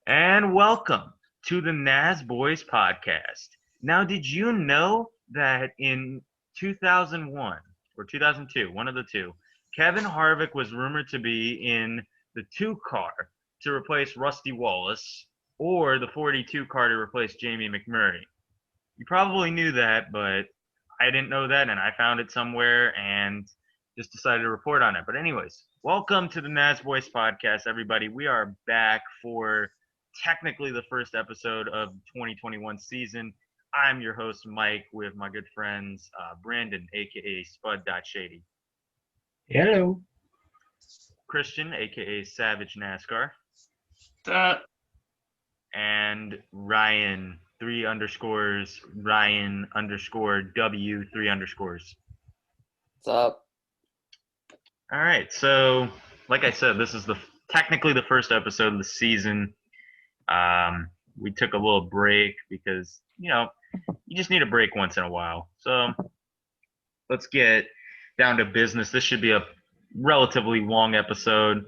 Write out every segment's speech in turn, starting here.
And welcome to the Nasboys podcast. Now, did you know that in 2001 or 2002, one of the two, Kevin Harvick was rumored to be in the 2 car to replace Rusty Wallace or the 42 car to replace Jamie McMurray? You probably knew that, but I didn't know that, and I found it somewhere and just decided to report on it. But anyways, welcome to the Nas Voice podcast, everybody. We are back for technically the first episode of 2021 season. I'm your host, Mike, with my good friends Brandon, aka Spud.Shady, Hello. Christian, aka Savage NASCAR, Uh, and Ryan, 3 underscores, Ryan underscore W, 3 underscores. What's up? All right, so like I said, this is technically the first episode of the season. We took a little break because you just need a break once in a while. So let's get down to business. This should be a relatively long episode.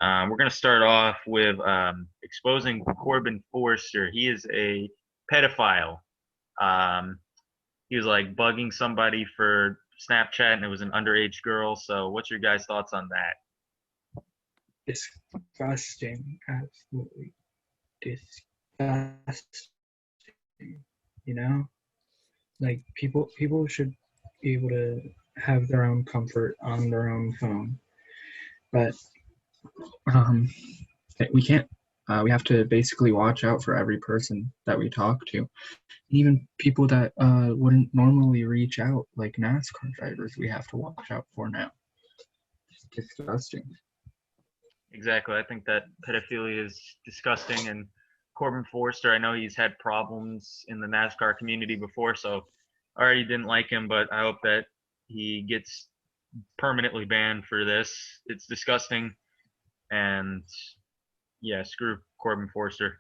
We're going to start off with exposing Corbin Forster. He is a pedophile. He was like bugging somebody for Snapchat, and it was an underage girl. So what's your guys' thoughts on that? Disgusting. Absolutely disgusting. You know? Like people should be able to have their own comfort on their own phone. But we can't we have to basically watch out for every person that we talk to. Even people that wouldn't normally reach out, like NASCAR drivers, we have to watch out for now. It's disgusting. Exactly. I think that pedophilia is disgusting. And Corbin Forster, I know he's had problems in the NASCAR community before, so I already didn't like him, but I hope that he gets permanently banned for this. It's disgusting. And yeah, screw Corbin Forster.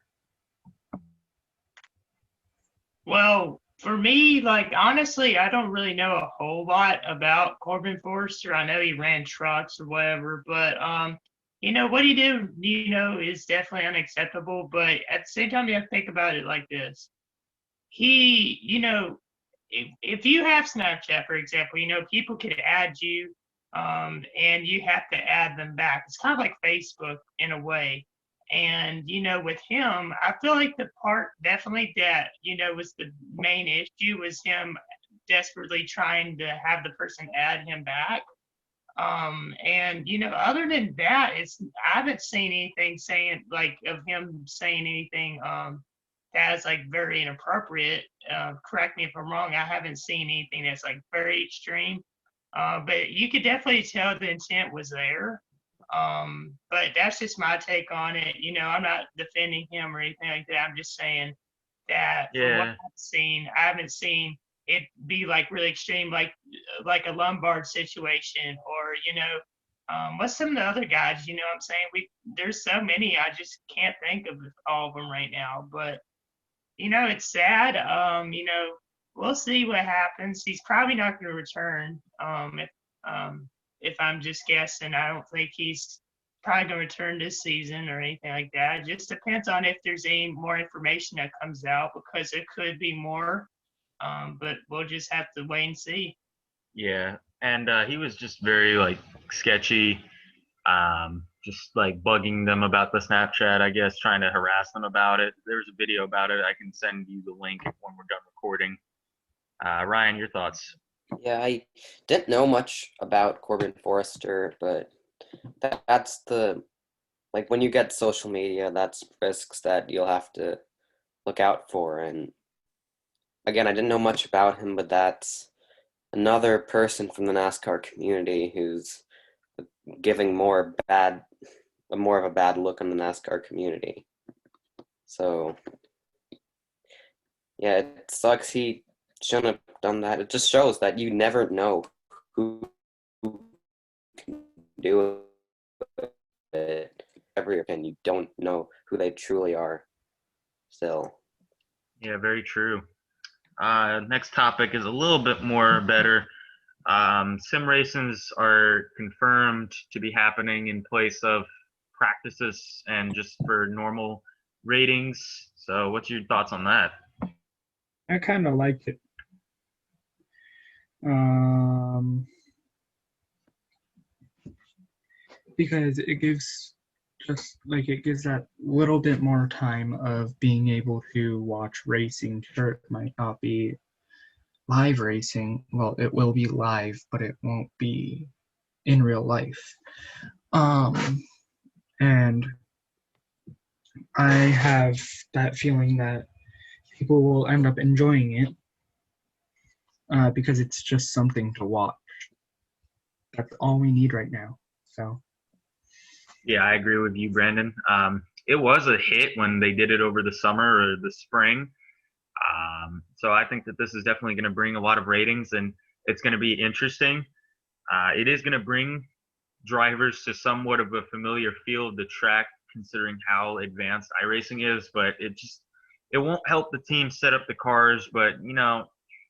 well, for me, like honestly, I don't really know a whole lot about Corbin Forster. I know he ran trucks or whatever, but what he did, is definitely unacceptable. But at the same time, you have to think about it like this. He, if you have Snapchat, for example, people could add you, and you have to add them back. It's kind of like Facebook in a way. And, with him, I feel like the part definitely that, was the main issue was him desperately trying to have the person add him back. And, other than that, I haven't seen anything saying like of him saying anything that is like very inappropriate. Correct me if I'm wrong. I haven't seen anything that's like very extreme. But you could definitely tell the intent was there. But that's just my take on it. I'm not defending him or anything like that. I'm just saying that from what Yeah. I haven't seen it be like really extreme, like a Lombard situation, or what's some of the other guys? You know what I'm saying? There's so many, I just can't think of all of them right now. But it's sad. We'll see what happens. He's probably not going to return. If I'm just guessing, I don't think he's probably going to return this season or anything like that. It just depends on if there's any more information that comes out, because there could be more. But we'll just have to wait and see. Yeah. And he was just very like sketchy, just like bugging them about the Snapchat, I guess, trying to harass them about it. There's a video about it. I can send you the link when we're done recording. Ryan, your thoughts? Yeah, I didn't know much about Corbin Forrester, but that's like when you get social media, that's risks that you'll have to look out for. And again, I didn't know much about him, but that's another person from the NASCAR community who's giving more of a bad look on the NASCAR community. So yeah, it sucks he shouldn't have done that. It just shows that you never know who can do it. Every opinion, you don't know who they truly are still. Yeah, very true. Next topic is a little bit more better. Sim races are confirmed to be happening in place of practices and just for normal ratings. So what's your thoughts on that? I kind of like it. Um, because it gives it gives that little bit more time of being able to watch racing. Sure, it might not be live racing. Well, it will be live, but it won't be in real life. And I have that feeling that people will end up enjoying it because it's just something to watch. That's all we need right now. So Yeah, I agree with you, Brandon. It was a hit when they did it over the summer or the spring. So I think that this is definitely going to bring a lot of ratings, and it's going to be interesting. It is going to bring drivers to somewhat of a familiar feel of the track, considering how advanced iRacing is. But it won't help the team set up the cars. But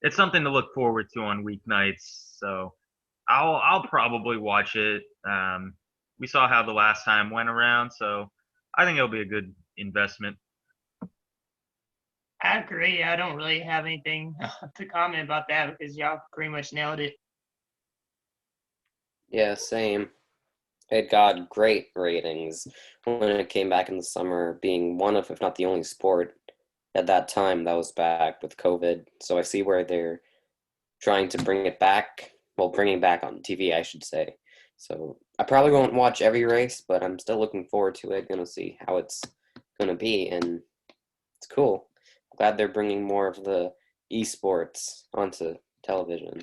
it's something to look forward to on weeknights. So I'll probably watch it. We saw how the last time went around, so I think it'll be a good investment. I agree. I don't really have anything to comment about that because y'all pretty much nailed it. Yeah, same. It got great ratings when it came back in the summer, being one of, if not the only sport at that time that was back with COVID. So I see where they're trying to bring it back. Well, bringing it back on TV, I should say. So I probably won't watch every race, but I'm still looking forward to it. Gonna see how it's gonna be, and it's cool. Glad they're bringing more of the esports onto television.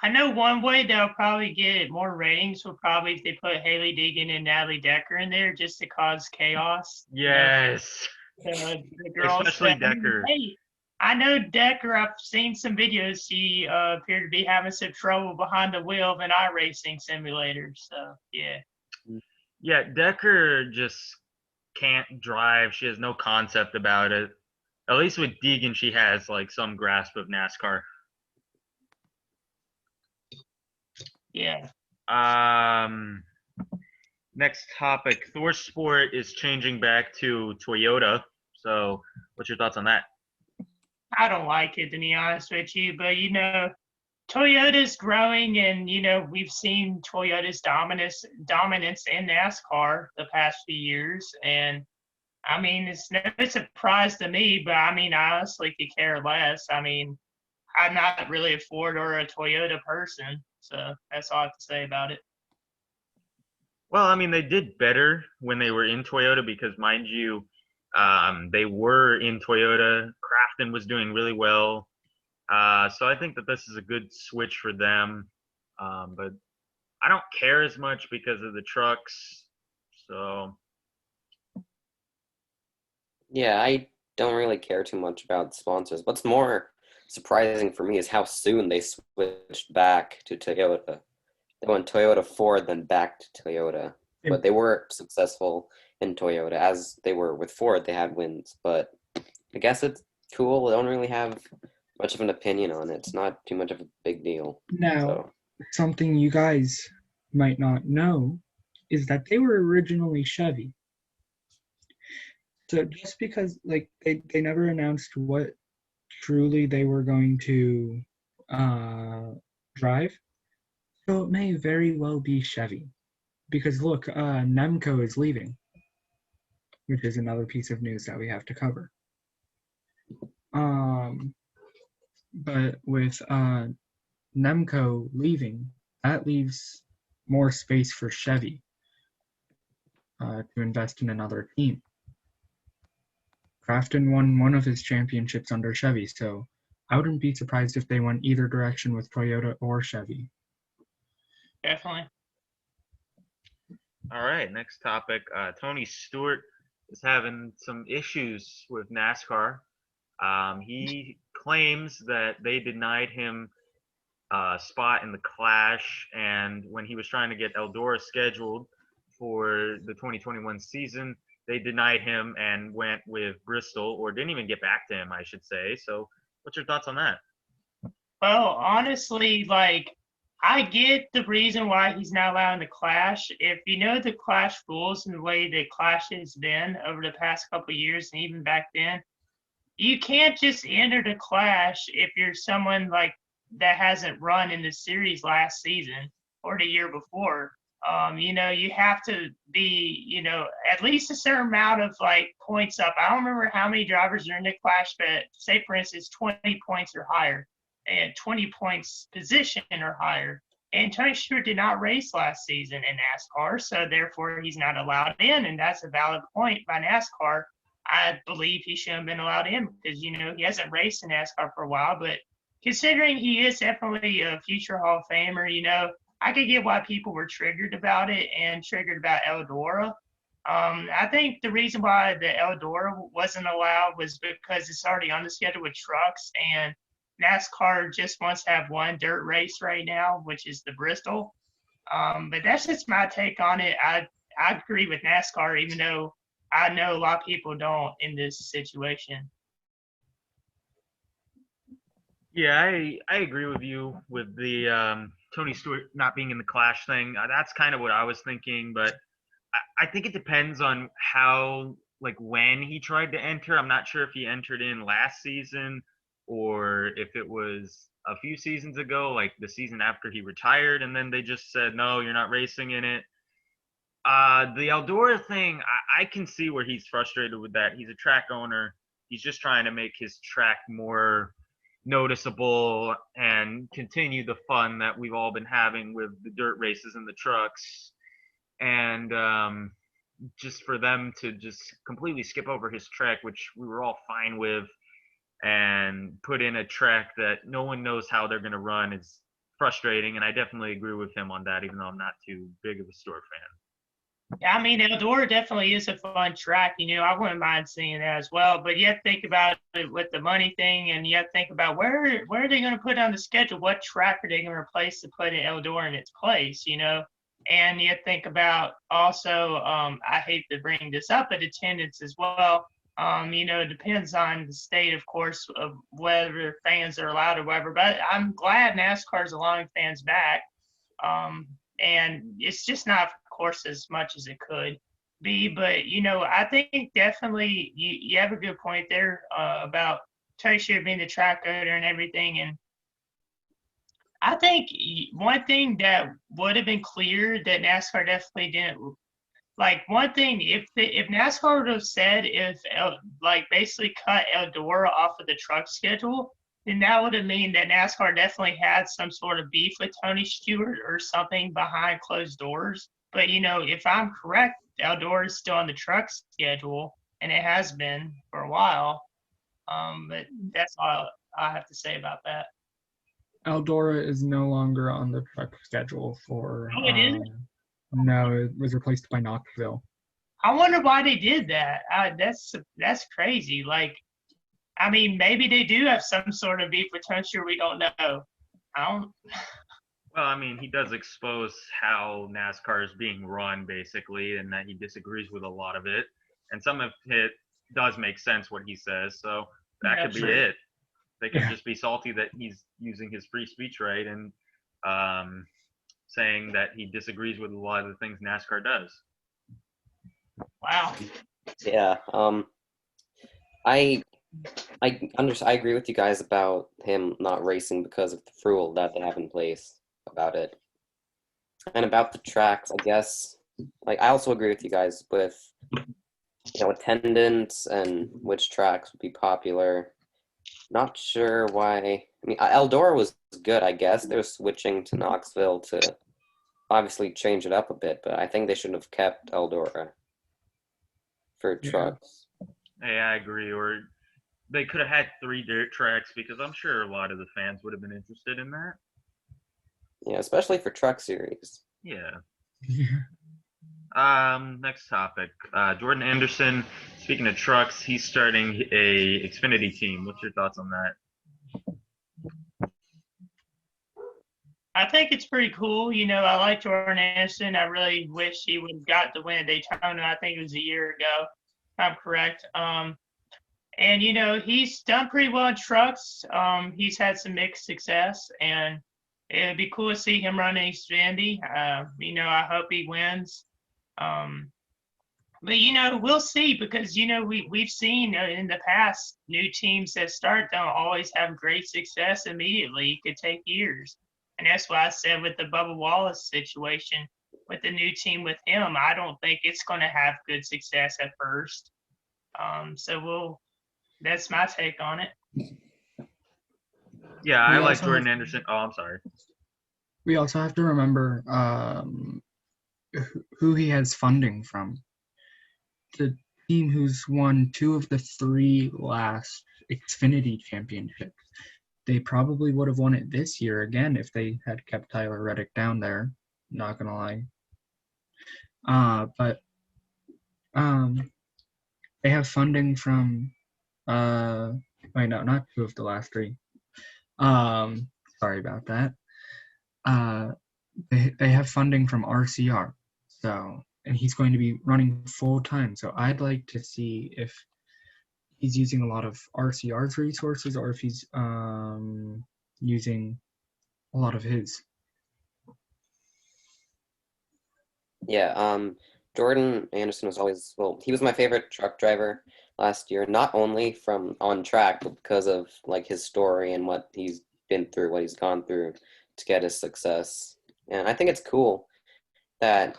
I know one way they'll probably get more ratings will probably if they put Haley Deegan and Natalie Decker in there just to cause chaos. Yes, The girls especially that, Decker. hey, I know Decker. I've seen some videos. She appeared to be having some trouble behind the wheel of an iRacing simulator. So yeah. Yeah, Decker just can't drive. She has no concept about it. At least with Deegan, she has like some grasp of NASCAR. Yeah. Next topic: Thor Sport is changing back to Toyota. So, what's your thoughts on that? I don't like it to be honest with you, but Toyota's growing, and we've seen Toyota's dominance in NASCAR the past few years, and I mean it's no surprise to me, but I mean I honestly could care less. I mean I'm not really a Ford or a Toyota person, so that's all I have to say about it. Well, I mean, they did better when they were in Toyota because, mind you, they were in Toyota. Crafton was doing really well. So I think that this is a good switch for them. But I don't care as much because of the trucks. So Yeah, I don't really care too much about sponsors. What's more surprising for me is how soon they switched back to Toyota. They went Toyota Ford, then back to Toyota. But they were successful in Toyota. As they were with Ford, they had wins. But I guess it's cool. I don't really have much of an opinion on it. It's not too much of a big deal. now, So something you guys might not know is that they were originally Chevy. So just because they never announced what truly they were going to drive, so it may very well be Chevy. Because look, Nemco is leaving, which is another piece of news that we have to cover. But with Nemco leaving, that leaves more space for Chevy to invest in another team. Crafton won one of his championships under Chevy, so I wouldn't be surprised if they went either direction with Toyota or Chevy. Definitely. all right, next topic. Tony Stewart is having some issues with NASCAR. He claims that they denied him a spot in the Clash, and when he was trying to get Eldora scheduled for the 2021 season, they denied him and went with Bristol, or didn't even get back to him, I should say. So, what's your thoughts on that? Well, honestly, I get the reason why he's not allowing the clash. If you know the clash rules and the way the clash has been over the past couple of years and even back then, you can't just enter the clash if you're someone like that hasn't run in the series last season or the year before. You have to be, at least a certain amount of like points up. I don't remember how many drivers are in the clash, but say for instance 20 points or higher and 20 points position or higher. And Tony Stewart did not race last season in NASCAR, so therefore he's not allowed in, and that's a valid point by NASCAR. I believe he should have been allowed in because, he hasn't raced in NASCAR for a while. But considering he is definitely a future Hall of Famer, I could get why people were triggered about it and triggered about Eldora. I think the reason why the Eldora wasn't allowed was because it's already on the schedule with trucks, and NASCAR just wants to have one dirt race right now, which is the Bristol. But that's just my take on it. I agree with NASCAR, even though I know a lot of people don't in this situation. Yeah, I agree with you with the Tony Stewart not being in the Clash thing. That's kind of what I was thinking, but I think it depends on how, like, when he tried to enter. I'm not sure if he entered in last season or if it was a few seasons ago, like the season after he retired, and then they just said, no, you're not racing in it. The Eldora thing, I can see where he's frustrated with that. He's a track owner. He's just trying to make his track more noticeable and continue the fun that we've all been having with the dirt races and the trucks. And just for them to just completely skip over his track, which we were all fine with, and put in a track that no one knows how they're going to run is frustrating. And I definitely agree with him on that, even though I'm not too big of a Stewart fan. Yeah, I mean, Eldora definitely is a fun track. I wouldn't mind seeing that as well. But you have to think about it with the money thing, and you have to think about where are they going to put on the schedule? What track are they going to replace to put Eldora in its place? And you have to think about also. I hate to bring this up, but attendance as well. It depends on the state, of course, of whether fans are allowed or whatever. But I'm glad NASCAR is allowing fans back. And it's just not, of course, as much as it could be. But, I think definitely you have a good point there about Tony Stewart being the track owner and everything. And I think one thing that would have been clear that NASCAR definitely didn't, like one thing, if NASCAR would have said basically cut Eldora off of the truck schedule, then that would have mean that NASCAR definitely had some sort of beef with Tony Stewart or something behind closed doors. But, if I'm correct, Eldora is still on the truck schedule, and it has been for a while. But that's all I have to say about that. Eldora is no longer on the truck schedule for. Oh, it is? No, it was replaced by Knoxville. I wonder why they did that. That's crazy. Like, I mean, maybe they do have some sort of beef with Tony Stewart we don't know. Well, I mean, he does expose how NASCAR is being run, basically, and that he disagrees with a lot of it. And some of it does make sense what he says, so that could be it. They could just be salty that he's using his free speech right and saying that he disagrees with a lot of the things NASCAR does. Wow. Yeah. I agree with you guys about him not racing because of the rule that they have in place about it. And about the tracks, I guess, like, I also agree with you guys with, attendance and which tracks would be popular. Not sure why. I mean, Eldora was good, I guess. They're switching to Knoxville to obviously change it up a bit, but I think they should have kept Eldora for trucks. Hey, I agree. Or they could have had 3 dirt tracks, because I'm sure a lot of the fans would have been interested in that. Yeah, especially for truck series. Yeah. Next topic. Jordan Anderson, speaking of trucks, he's starting a Xfinity team. What's your thoughts on that? I think it's pretty cool. I like Jordan Anderson. I really wish he would have got the win at Daytona. I think it was a year ago, if I'm correct. And, he's done pretty well in trucks. He's had some mixed success. And, It'd be cool to see him run in Xfinity. I hope he wins. Um, but we'll see because we've seen in the past new teams that start don't always have great success immediately. It could take years, and that's why I said with the Bubba Wallace situation with the new team with him, I don't think it's going to have good success at first. That's my take on it. Yeah, I We like also Jordan have- Anderson. Oh, I'm sorry. We also have to remember who he has funding from. The team who's won 2 of the 3 last Xfinity championships. They probably would have won it this year again if they had kept Tyler Reddick down there. Not gonna lie. But they have funding from wait, no, not 2 of the last 3. Sorry about that. They have funding from RCR. So, and he's going to be running full time. So I'd like to see if he's using a lot of RCR's resources or if he's using a lot of his. Yeah, Jordan Anderson was always, well, he was my favorite truck driver last year, not only from on track, but because of like his story and what he's been through, what he's gone through to get his success. And I think it's cool that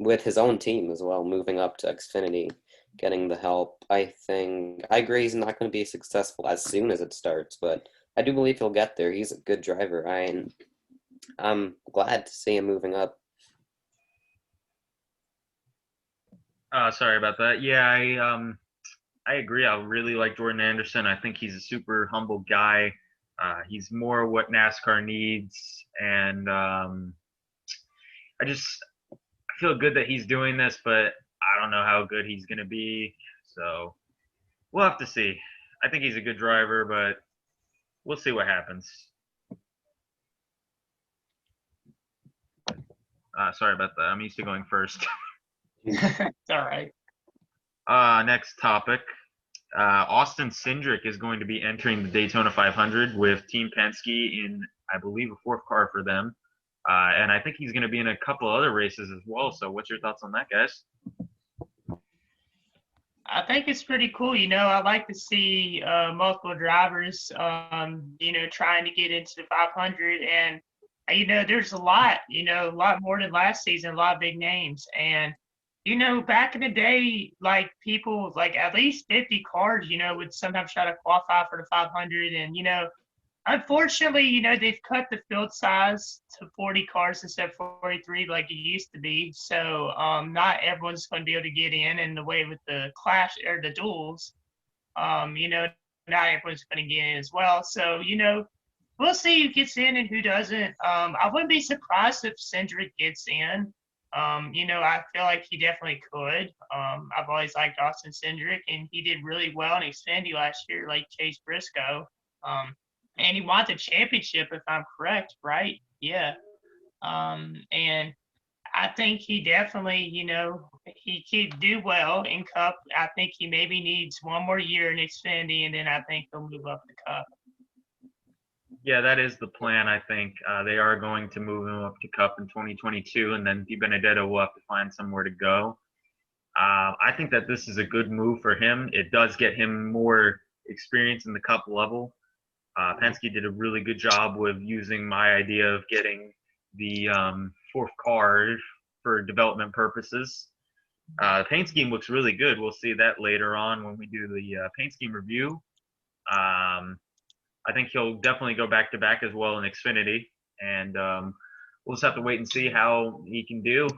with his own team as well, moving up to Xfinity, getting the help. I agree he's not going to be successful as soon as it starts, but I do believe he'll get there. He's a good driver. I'm glad to see him moving up. Sorry about that. Yeah, I agree. I really like Jordan Anderson. I think he's a super humble guy. He's more what NASCAR needs, and I feel good that he's doing this, but I don't know how good he's gonna be. So we'll have to see. I think he's a good driver, but we'll see what happens. Sorry about that. I'm used to going first. It's all right. Next topic. Austin Cindric is going to be entering the Daytona 500 with Team Penske in, I believe, a 4th car for them. And I think he's going to be in a couple other races as well. So what's your thoughts on that, guys? I think it's pretty cool. I like to see multiple drivers, trying to get into the 500. And, there's a lot more than last season, a lot of big names. And, back in the day, like people, like at least 50 cars, would sometimes try to qualify for the 500. And, unfortunately, they've cut the field size to 40 cars instead of 43 like it used to be. So not everyone's going to be able to get in the way with the clash or the duels. Not everyone's going to get in as well. So, we'll see who gets in and who doesn't. I wouldn't be surprised if Cindric gets in. I feel like he definitely could. I've always liked Austin Cindric, and he did really well in Xfinity last year, like Chase Briscoe. And he won the championship, if I'm correct, right? Yeah. And I think he definitely, he could do well in Cup. I think he maybe needs one more year in Xfinity, and then I think he'll move up to Cup. Yeah, that is the plan. I think they are going to move him up to Cup in 2022, and then Di Benedetto will have to find somewhere to go. I think that this is a good move for him. It does get him more experience in the Cup level. Penske did a really good job with using my idea of getting the 4th car for development purposes. The paint scheme looks really good. We'll see that later on when we do the paint scheme review. I think he'll definitely go back to back as well in Xfinity, and we'll just have to wait and see how he can do.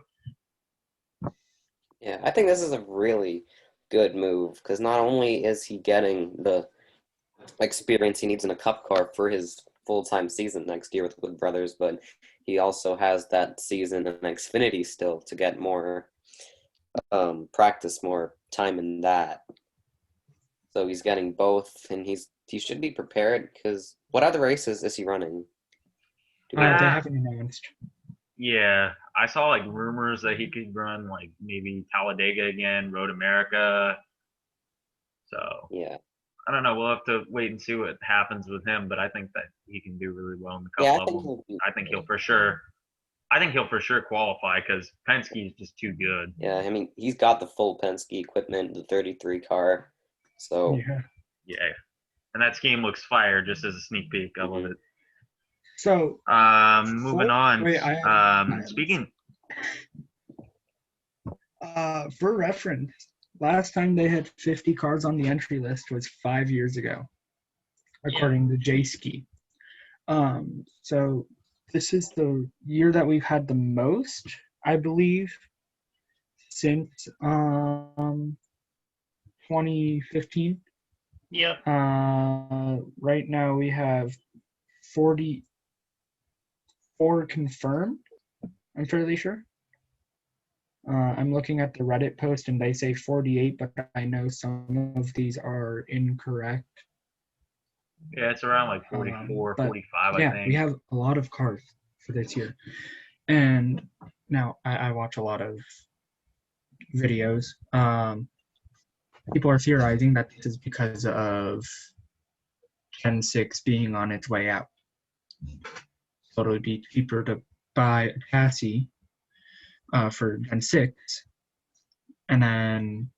Yeah, I think this is a really good move because not only is he getting the experience he needs in a Cup car for his full-time season next year with Wood Brothers, but he also has that season in Xfinity still to get more practice, more time in that. So he's getting both, and he should be prepared because what other races is he running? They haven't announced. Yeah, I saw like rumors that he could run like maybe Talladega again, Road America. So yeah, I don't know. We'll have to wait and see what happens with him, but I think that he can do really well in the cup Yeah, I level. think he'll do I think he'll good. for sure. I think he'll for sure qualify because Penske is just too good. Yeah, I mean, he's got the full Penske equipment, the 33 car. So, Yeah. Yeah, and that scheme looks fire. Just as a sneak peek, I love it. So Moving on. wait, I Speaking. for reference, last time they had 50 cars on the entry list was 5 years ago, according to J-Ski. So this is the year that we've had the most, I believe, since 2015. Yep. Right now we have 44 confirmed, I'm fairly sure. I'm looking at the Reddit post and they say 48, but I know some of these are incorrect. Yeah, it's around like 44, But 45, I yeah, think. we have a lot of cars for this year. And now I watch a lot of videos. People are theorizing that this is because of Gen 6 being on its way out. So it would be cheaper to buy a chassis for Gen 6 and then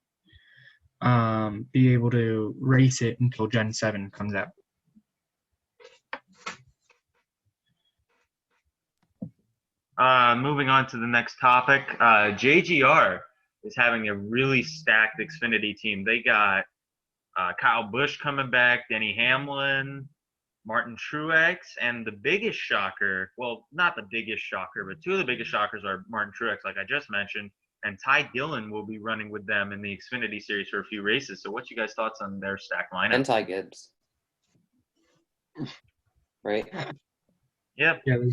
be able to race it until Gen 7 comes out. Moving on to the next topic, JGR is having a really stacked Xfinity team. They got Kyle Busch coming back, Denny Hamlin, Martin Truex, and the biggest shocker, well, not the biggest shocker, but two of the biggest shockers are Martin Truex, like I just mentioned, and Ty Dillon will be running with them in the Xfinity Series for a few races. So what's you guys' thoughts on their stacked lineup? and Ty Gibbs. Right? Yep. Yeah, I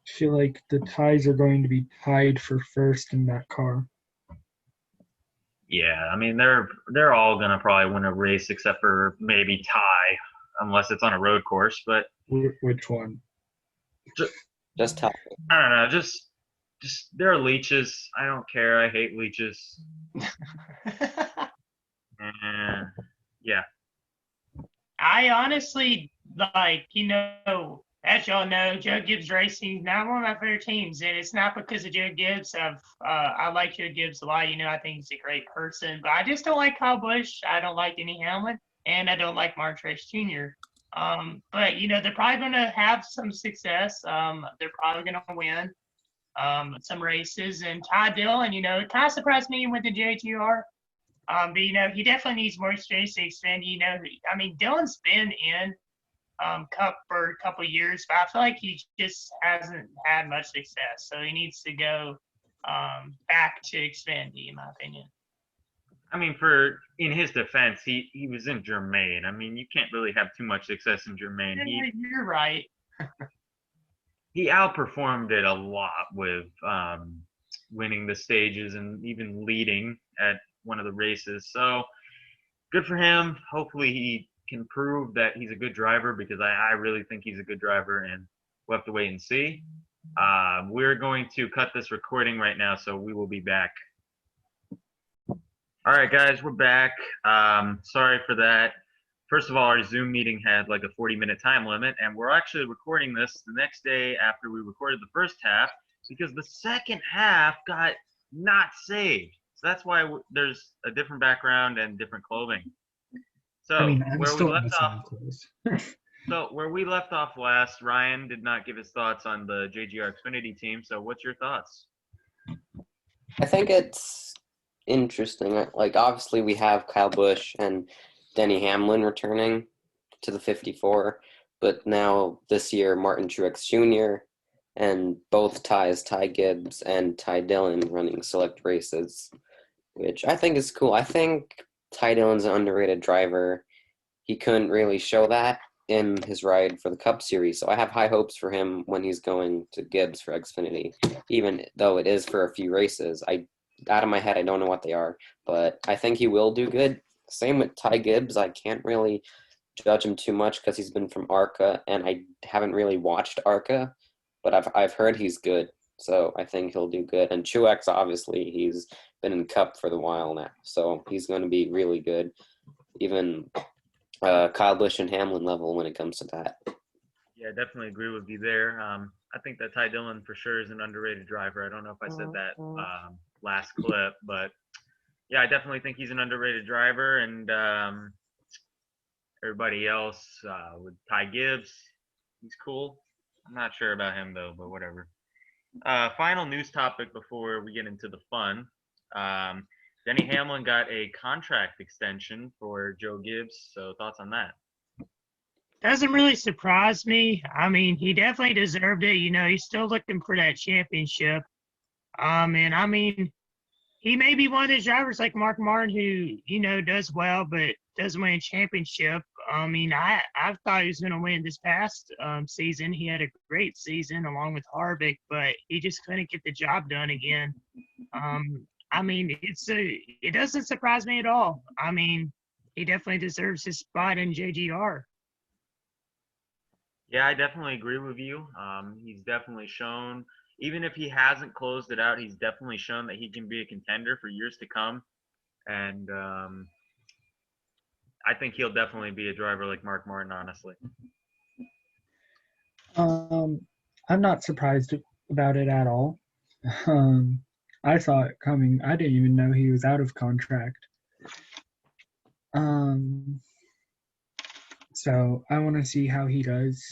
feel like the ties are going to be tied for first in that car. Yeah, I mean they're all gonna probably win a race except for maybe Ty, unless it's on a road course. But Which one? Just tell me. I don't know, just they're leeches. I don't care. I hate leeches. And yeah. I honestly like, as y'all know, Joe Gibbs Racing is not one of my favorite teams, and it's not because of Joe Gibbs. I like Joe Gibbs a lot. I think he's a great person, but I just don't like Kyle Busch. I don't like Denny Hamlin, and I don't like Mark Truex Jr. But they're probably going to have some success. They're probably going to win some races. And Ty Dillon, it kind of surprised me with the JGR. But he definitely needs more experience to extend. Dillon's been in Cup for a couple of years, but I feel like he just hasn't had much success. So he needs to go back to Xfinity, in my opinion. I mean, in his defense, he was in Germain. I mean, you can't really have too much success in Germain. You're right. He outperformed it a lot with winning the stages and even leading at one of the races. So good for him. Hopefully he can prove that he's a good driver, because I really think he's a good driver, and we'll have to wait and see. We're going to cut this recording right now, so we will be back. All right, guys, we're back. Sorry for that. First of all, our Zoom meeting had like a 40-minute time limit, and we're actually recording this the next day after we recorded the first half, because the second half got not saved. So that's why there's a different background and different clothing. So I'm where still we left in the off, same clothes. so where we left off last, Ryan did not give his thoughts on the JGR Xfinity team. So what's your thoughts? I think it's interesting. Like, obviously, we have Kyle Busch and Denny Hamlin returning to the 54, but now this year, Martin Truex Jr. and both Ty Gibbs and Ty Dillon running select races, which I think is cool. I think Ty Dillon's an underrated driver. He couldn't really show that in his ride for the Cup Series, so I have high hopes for him when he's going to Gibbs for Xfinity, even though it is for a few races. Out of my head, I don't know what they are, but I think he will do good. Same with Ty Gibbs. I can't really judge him too much because he's been from ARCA, and I haven't really watched ARCA, but I've heard he's good, so I think he'll do good. And Truex, obviously, he's been in Cup for a while now, so he's going to be really good. even Kyle Busch and Hamlin level when it comes to that. Yeah, I definitely agree with you there. I think that Ty Dillon for sure is an underrated driver. I don't know if I said that last clip, but yeah, I definitely think he's an underrated driver. And everybody else with Ty Gibbs, he's cool. I'm not sure about him though, but whatever. Final news topic before we get into the fun. Um, Denny Hamlin got a contract extension for Joe Gibbs. So thoughts on that? Doesn't really surprise me. I mean, he definitely deserved it. He's still looking for that championship. And I mean, he may be one of those drivers like Mark Martin who, does well, but doesn't win a championship. I mean, I thought he was going to win this past season. He had a great season along with Harvick, but he just couldn't get the job done again. I mean, it doesn't surprise me at all. I mean, he definitely deserves his spot in JGR. Yeah, I definitely agree with you. He's definitely shown, even if he hasn't closed it out, he's definitely shown that he can be a contender for years to come. And I think he'll definitely be a driver like Mark Martin, honestly. I'm not surprised about it at all. I saw it coming. I didn't even know he was out of contract. So I want to see how he does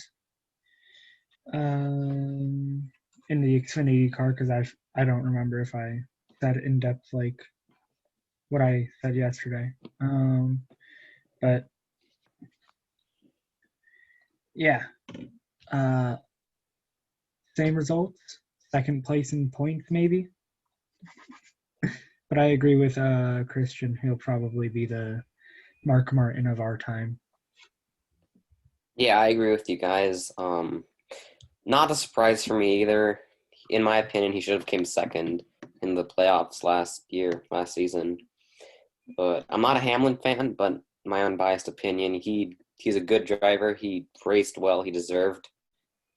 in the Xfinity car, because I don't remember if I said in depth like what I said yesterday. But yeah, same results, second place in points maybe. But I agree with Christian. He'll probably be the Mark Martin of our time. Yeah, I agree with you guys. Not a surprise for me either. In my opinion, he should have came second in the playoffs last season. But I'm not a Hamlin fan, but my unbiased opinion, he's a good driver. He raced well. He deserved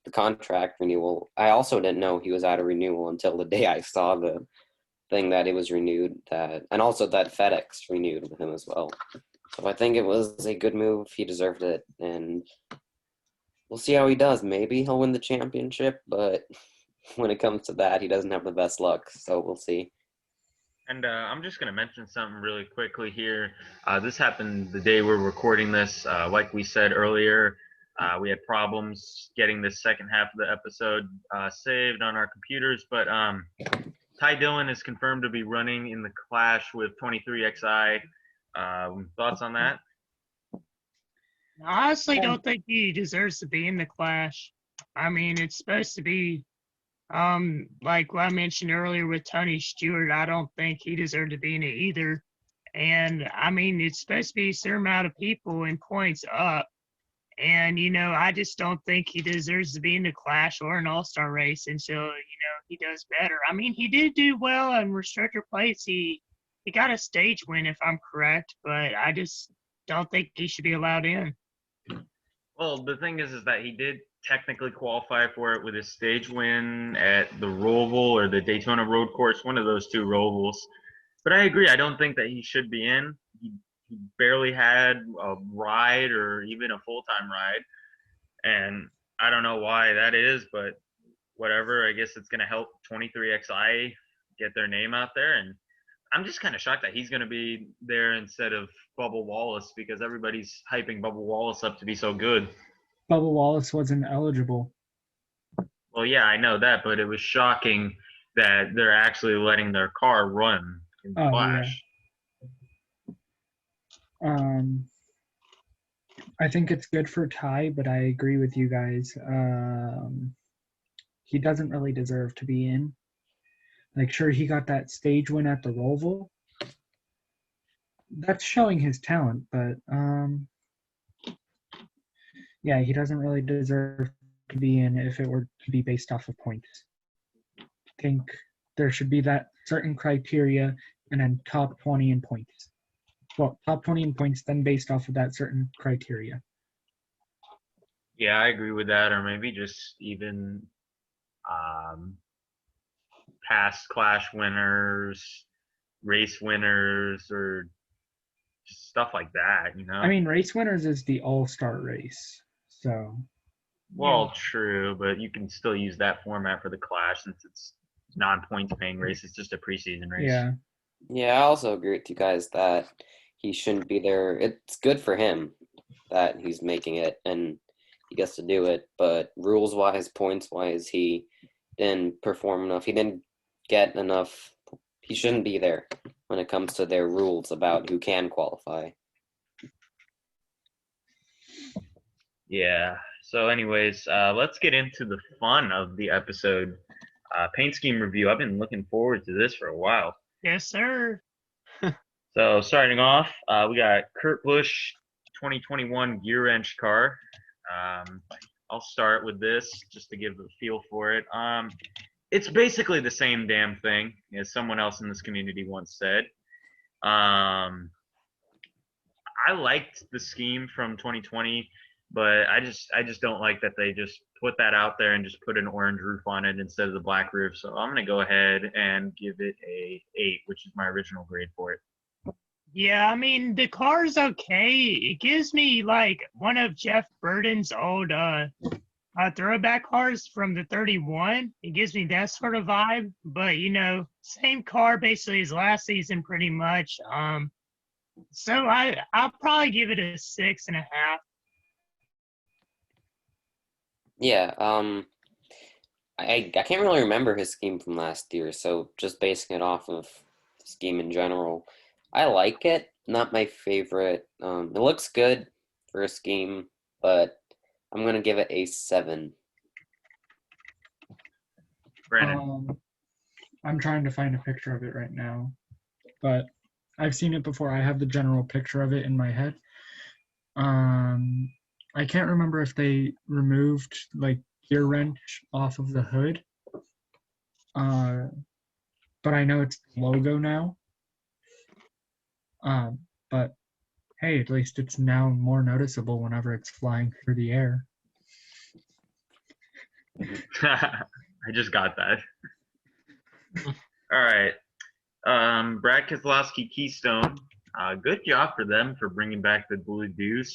the contract renewal. I also didn't know he was out of renewal until the day I saw the thing that it was renewed, and also that FedEx renewed with him as well. So I think it was a good move. He deserved it, and we'll see how he does. Maybe he'll win the championship, but when it comes to that, he doesn't have the best luck. So we'll see. And I'm just going to mention something really quickly here. This happened the day we're recording this. Like we said earlier, we had problems getting this second half of the episode saved on our computers. But Ty Dillon is confirmed to be running in the clash with 23XI. Thoughts on that? I honestly don't think he deserves to be in the clash. I mean, it's supposed to be, like what I mentioned earlier with Tony Stewart. I don't think he deserved to be in it either. And I mean, it's supposed to be a certain amount of people and points up. And, I just don't think he deserves to be in the clash or an all-star race until, he does better. I mean, he did do well in restrictor plates. He got a stage win, if I'm correct, but I just don't think he should be allowed in. Well, the thing is that he did technically qualify for it with his stage win at the Roval or the Daytona Road Course, one of those two Rovals. But I agree. I don't think that he should be in. He barely had a ride or even a full-time ride. And I don't know why that is, but whatever. I guess it's going to help 23XI get their name out there. And I'm just kind of shocked that he's going to be there instead of Bubba Wallace, because everybody's hyping Bubba Wallace up to be so good. Bubba Wallace wasn't eligible. Well, yeah, I know that, but it was shocking that they're actually letting their car run in the Flash. Yeah. I think it's good for Ty, but I agree with you guys. He doesn't really deserve to be in. Like, sure, he got that stage win at the Roval. That's showing his talent, but yeah, he doesn't really deserve to be in if it were to be based off of points. I think there should be that certain criteria and then top 20 in points. Well, top 20 in points, then based off of that certain criteria. Yeah, I agree with that. Or maybe just even past Clash winners, race winners, or just stuff like that, you know. I mean, Race Winners is the all-star race, so Well, true, but you can still use that format for the Clash since it's non-points paying race. It's just a preseason race. yeah. Yeah, I also agree with you guys that he shouldn't be there. It's good for him that he's making it and he gets to do it, but rules-wise, points-wise, he didn't perform enough. He didn't get enough. He shouldn't be there when it comes to their rules about who can qualify. Yeah. So, anyways, let's get into the fun of the episode. Paint scheme review. I've been looking forward to this for a while. Yes, sir. So, starting off, we got Kurt Busch 2021 gear wrench car. I'll start with this just to give a feel for it. It's basically the same damn thing, as someone else in this community once said. I liked the scheme from 2020, but I just don't like that they just put that out there and just put an orange roof on it instead of the black roof. So I'm gonna go ahead and give it a 8, which is my original grade for it. Yeah, I mean the car's okay. It gives me like one of Jeff Burton's old throwback cars from the 31. It gives me that sort of vibe, but same car basically as last season pretty much. So I'll probably give it a 6.5. Yeah, I can't really remember his scheme from last year, so just basing it off of the scheme in general, I like it. Not my favorite. It looks good for a scheme, but I'm gonna give it a 7. Brandon. I'm trying to find a picture of it right now, but I've seen it before. I have the general picture of it in my head. I can't remember if they removed like gear wrench off of the hood, but I know it's the logo now. But hey, at least it's now more noticeable whenever it's flying through the air. I just got that. All right. Brad Keselowski Keystone. Good job for them for bringing back the Blue Deuce.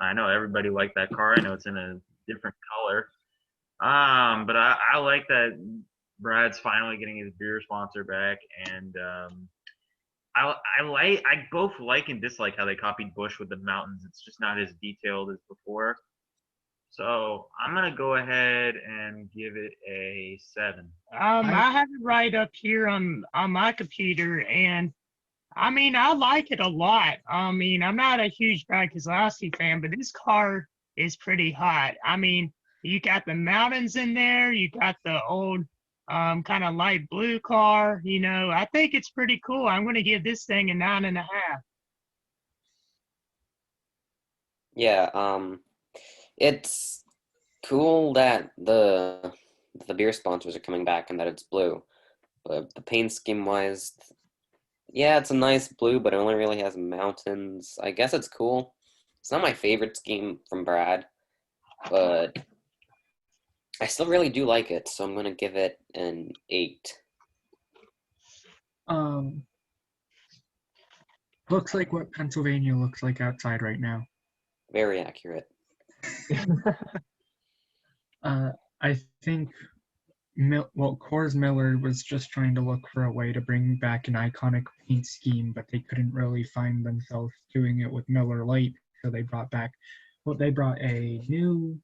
I know everybody liked that car. I know it's in a different color. But I like that Brad's finally getting his beer sponsor back, and I both like and dislike how they copied Busch with the mountains. It's just not as detailed as before. So I'm gonna go ahead and give it a 7. I have it right up here on my computer, and I mean I like it a lot. I mean I'm not a huge Brad Keselowski fan, but this car is pretty hot. I mean you got the mountains in there, you got the old kind of light blue car. I think it's pretty cool. I'm gonna give this thing a 9.5. Yeah, it's cool that the beer sponsors are coming back and that it's blue. But the paint scheme wise, yeah, it's a nice blue, but it only really has mountains. I guess it's cool. It's not my favorite scheme from Brad, but I still really do like it, so I'm gonna give it an 8. Looks like what Pennsylvania looks like outside right now. Very accurate. I think Coors Miller was just trying to look for a way to bring back an iconic paint scheme, but they couldn't really find themselves doing it with Miller Lite, so they brought a new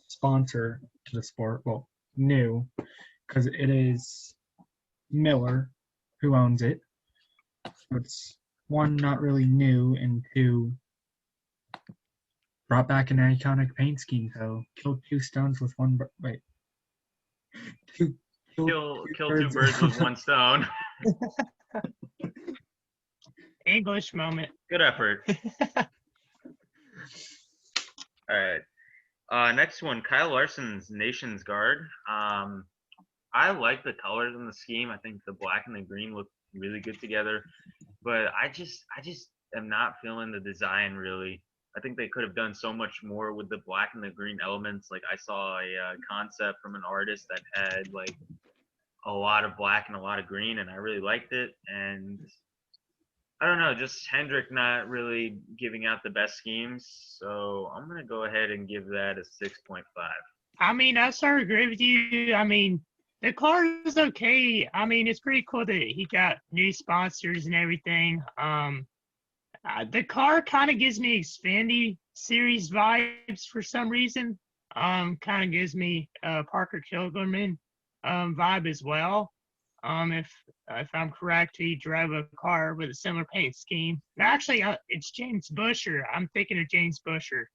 sponsor to the sport. Well, new, because it is Miller who owns it. So it's one, not really new, and two, brought back an iconic paint scheme. So killed two stones with one. Wait, Kill two birds with one stone. English moment. Good effort. All right. Next one, Kyle Larson's Nation's Guard. I like the colors in the scheme. I think the black and the green look really good together, but I just am not feeling the design really. I think they could have done so much more with the black and the green elements. Like I saw a concept from an artist that had like a lot of black and a lot of green, and I really liked it. And I don't know, just Hendrick not really giving out the best schemes. So I'm gonna go ahead and give that a 6.5. I mean, I sort of agree with you. I mean, the car is okay. I mean, it's pretty cool that he got new sponsors and everything. The car kind of gives me Xfinity series vibes for some reason. Kind of gives me Parker Kilgerman vibe as well. If I'm correct, he drove a car with a similar paint scheme. Actually, it's James Busher. I'm thinking of James Busher.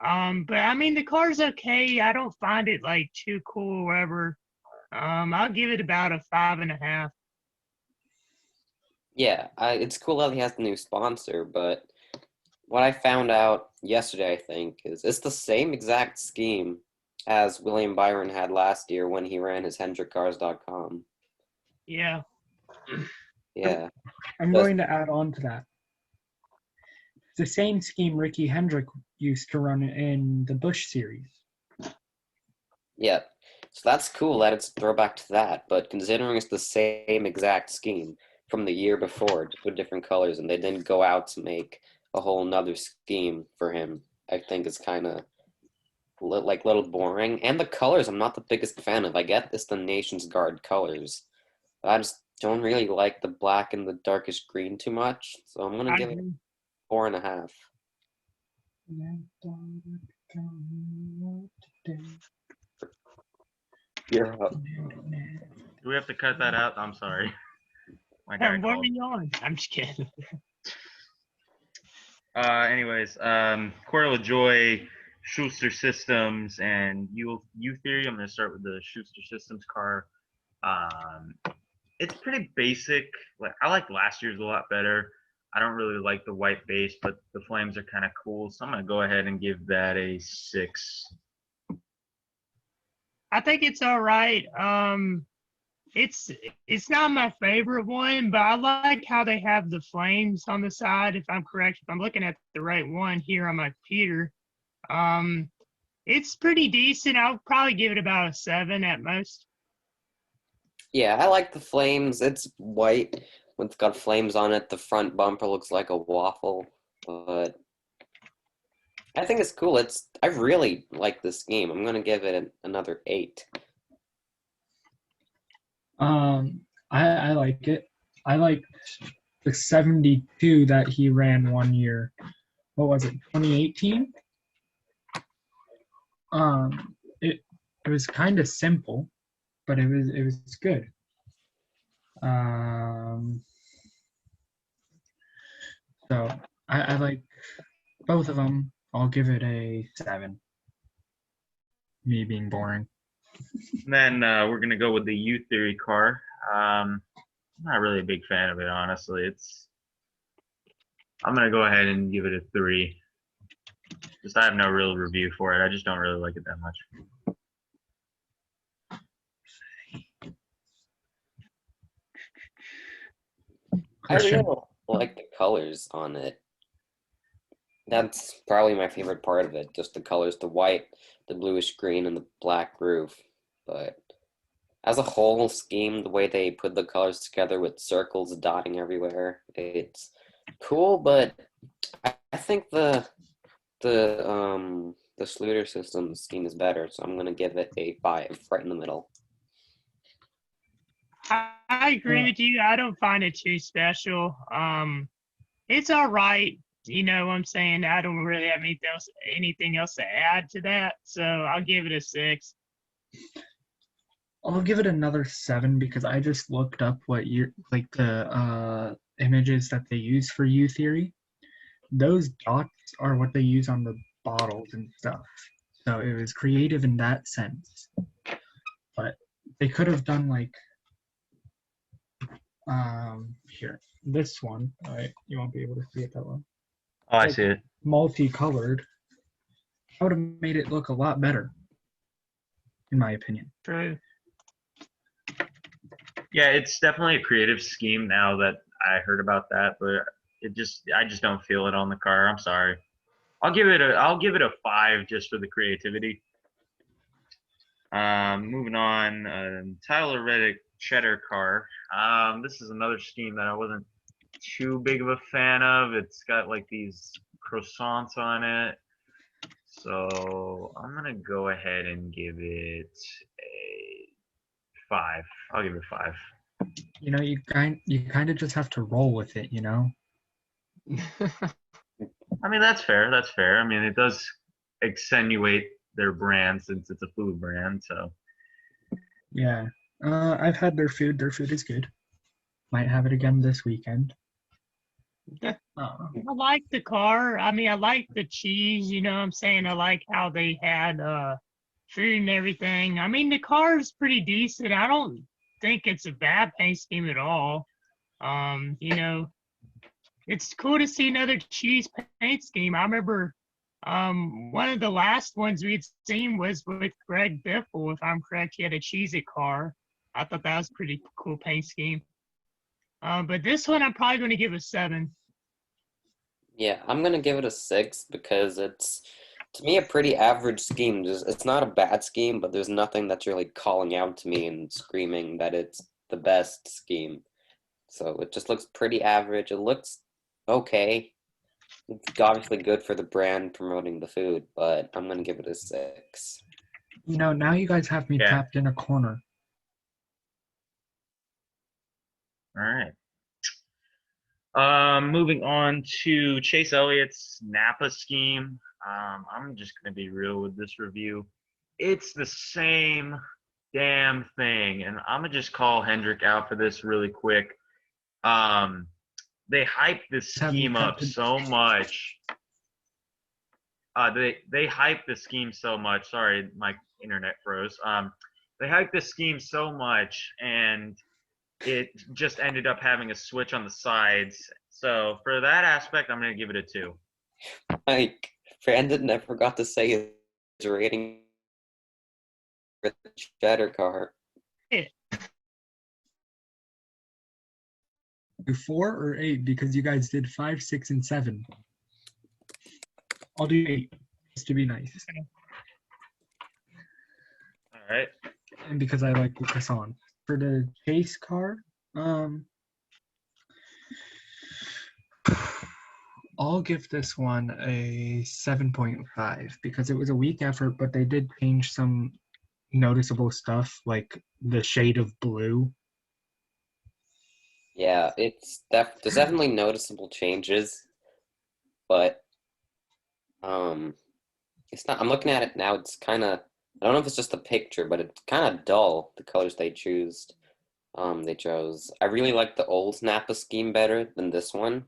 But I mean, the car's okay. I don't find it like too cool or whatever. I'll give it about a 5.5. Yeah, it's cool that he has the new sponsor, but what I found out yesterday, I think, is it's the same exact scheme as William Byron had last year when he ran his HendrickCars.com. Yeah. Yeah. I'm Just- going to add on to that. It's the same scheme Ricky Hendrick used to run in the Busch series. Yeah. So that's cool that it's a throwback to that, but considering it's the same exact scheme from the year before, just with different colors, and they didn't go out to make a whole nother scheme for him, I think it's kind of like little boring. And the colors, I'm not the biggest fan of. I get it's the Nation's Guard colors. I just don't really like the black and the darkish green too much, so I'm gonna give it 4.5. You're up. Do we have to cut that out? I'm sorry. My guy What were called. you on? I'm just kidding. Anyways, Corey LaJoy, Schuster Systems, and U Theory. I'm gonna start with the Schuster Systems car. It's pretty basic. Like I like last year's a lot better. I don't really like the white base, but the flames are kind of cool. So I'm gonna go ahead and give that a 6. I think it's all right. It's not my favorite one, but I like how they have the flames on the side. If I'm correct, if I'm looking at the right one here on my computer, it's pretty decent. I'll probably give it about a 7 at most. Yeah, I like the flames. It's white. When it's got flames on it, the front bumper looks like a waffle. But I think it's cool. I really like this game. I'm gonna give it another 8. I like it. I like the 72 that he ran one year. What was it? 2018. It was kind of simple, but it was good. So I like both of them. I'll give it a 7. Me being boring. And then we're gonna go with the U Theory car. I'm not really a big fan of it, honestly. I'm gonna go ahead and give it a 3. Just I have no real review for it. I just don't really like it that much. I really like the colors on it. That's probably my favorite part of it. Just the colors, the white, the bluish green, and the black roof. But as a whole scheme, the way they put the colors together with circles dotting everywhere, it's cool. But I think the Schluter system scheme is better, so I'm gonna give it a 5, right in the middle. I agree with you. I don't find it too special. It's all right. You know what I'm saying? I don't really have anything else to add to that. So I'll give it a 6. I'll give it another 7 because I just looked up what year, like the images that they use for U Theory. Those dots are what they use on the bottles and stuff. So it was creative in that sense. But they could have done like here, this one, right? You won't be able to see it that well. Oh, I Like, see it. multicolored. I would have made it look a lot better, in my opinion. True. Yeah, it's definitely a creative scheme now that I heard about that, but I just don't feel it on the car. I'm sorry. I'll give it a 5 just for the creativity. Moving on, Tyler Reddick cheddar car. This is another scheme that I wasn't too big of a fan of. It's got like these croissants on it. So I'm gonna go ahead and give it a 5. I'll give it a 5. You kind of just have to roll with it, I mean, that's fair. That's fair. I mean, it does accentuate their brand since it's a food brand. So Yeah. I've had their food. Their food is good. Might have it again this weekend. I like the car. I mean, I like the cheese, you know what I'm saying? I like how they had food and everything. I mean, the car is pretty decent. I don't think it's a bad paint scheme at all. It's cool to see another cheese paint scheme. I remember one of the last ones we'd seen was with Greg Biffle, if I'm correct. He had a Cheez-It car. I thought that was a pretty cool paint scheme. But this one I'm probably going to give a 7. Yeah, I'm gonna give it a 6 because it's, to me, a pretty average scheme. It's not a bad scheme, but there's nothing that's really calling out to me and screaming that it's the best scheme. So it just looks pretty average. It looks okay. It's obviously good for the brand promoting the food, but I'm gonna give it a 6. Now you guys have me Yeah. trapped in a corner. all right. Moving on to Chase Elliott's Napa scheme. I'm just gonna be real with this review. It's the same damn thing, and I'm gonna just call Hendrick out for this really quick. They hyped this scheme up so much. They hyped the scheme so much. Sorry, my internet froze. They hyped the scheme so much, and it just ended up having a switch on the sides. So for that aspect, I'm gonna give it a 2. Like, Brandon never got to say his rating for the cheddar car. 4 or 8 because you guys did 5, 6, and 7. I'll do 8 just to be nice, All right. and because I like the croissant. For the chase car, I'll give this one a 7.5 because it was a weak effort, but they did change some noticeable stuff like the shade of blue. Yeah, there's definitely noticeable changes, but it's not. I'm looking at it now. It's kind of. I don't know if it's just the picture, but it's kind of dull. The colors they chose. I really like the old Napa scheme better than this one,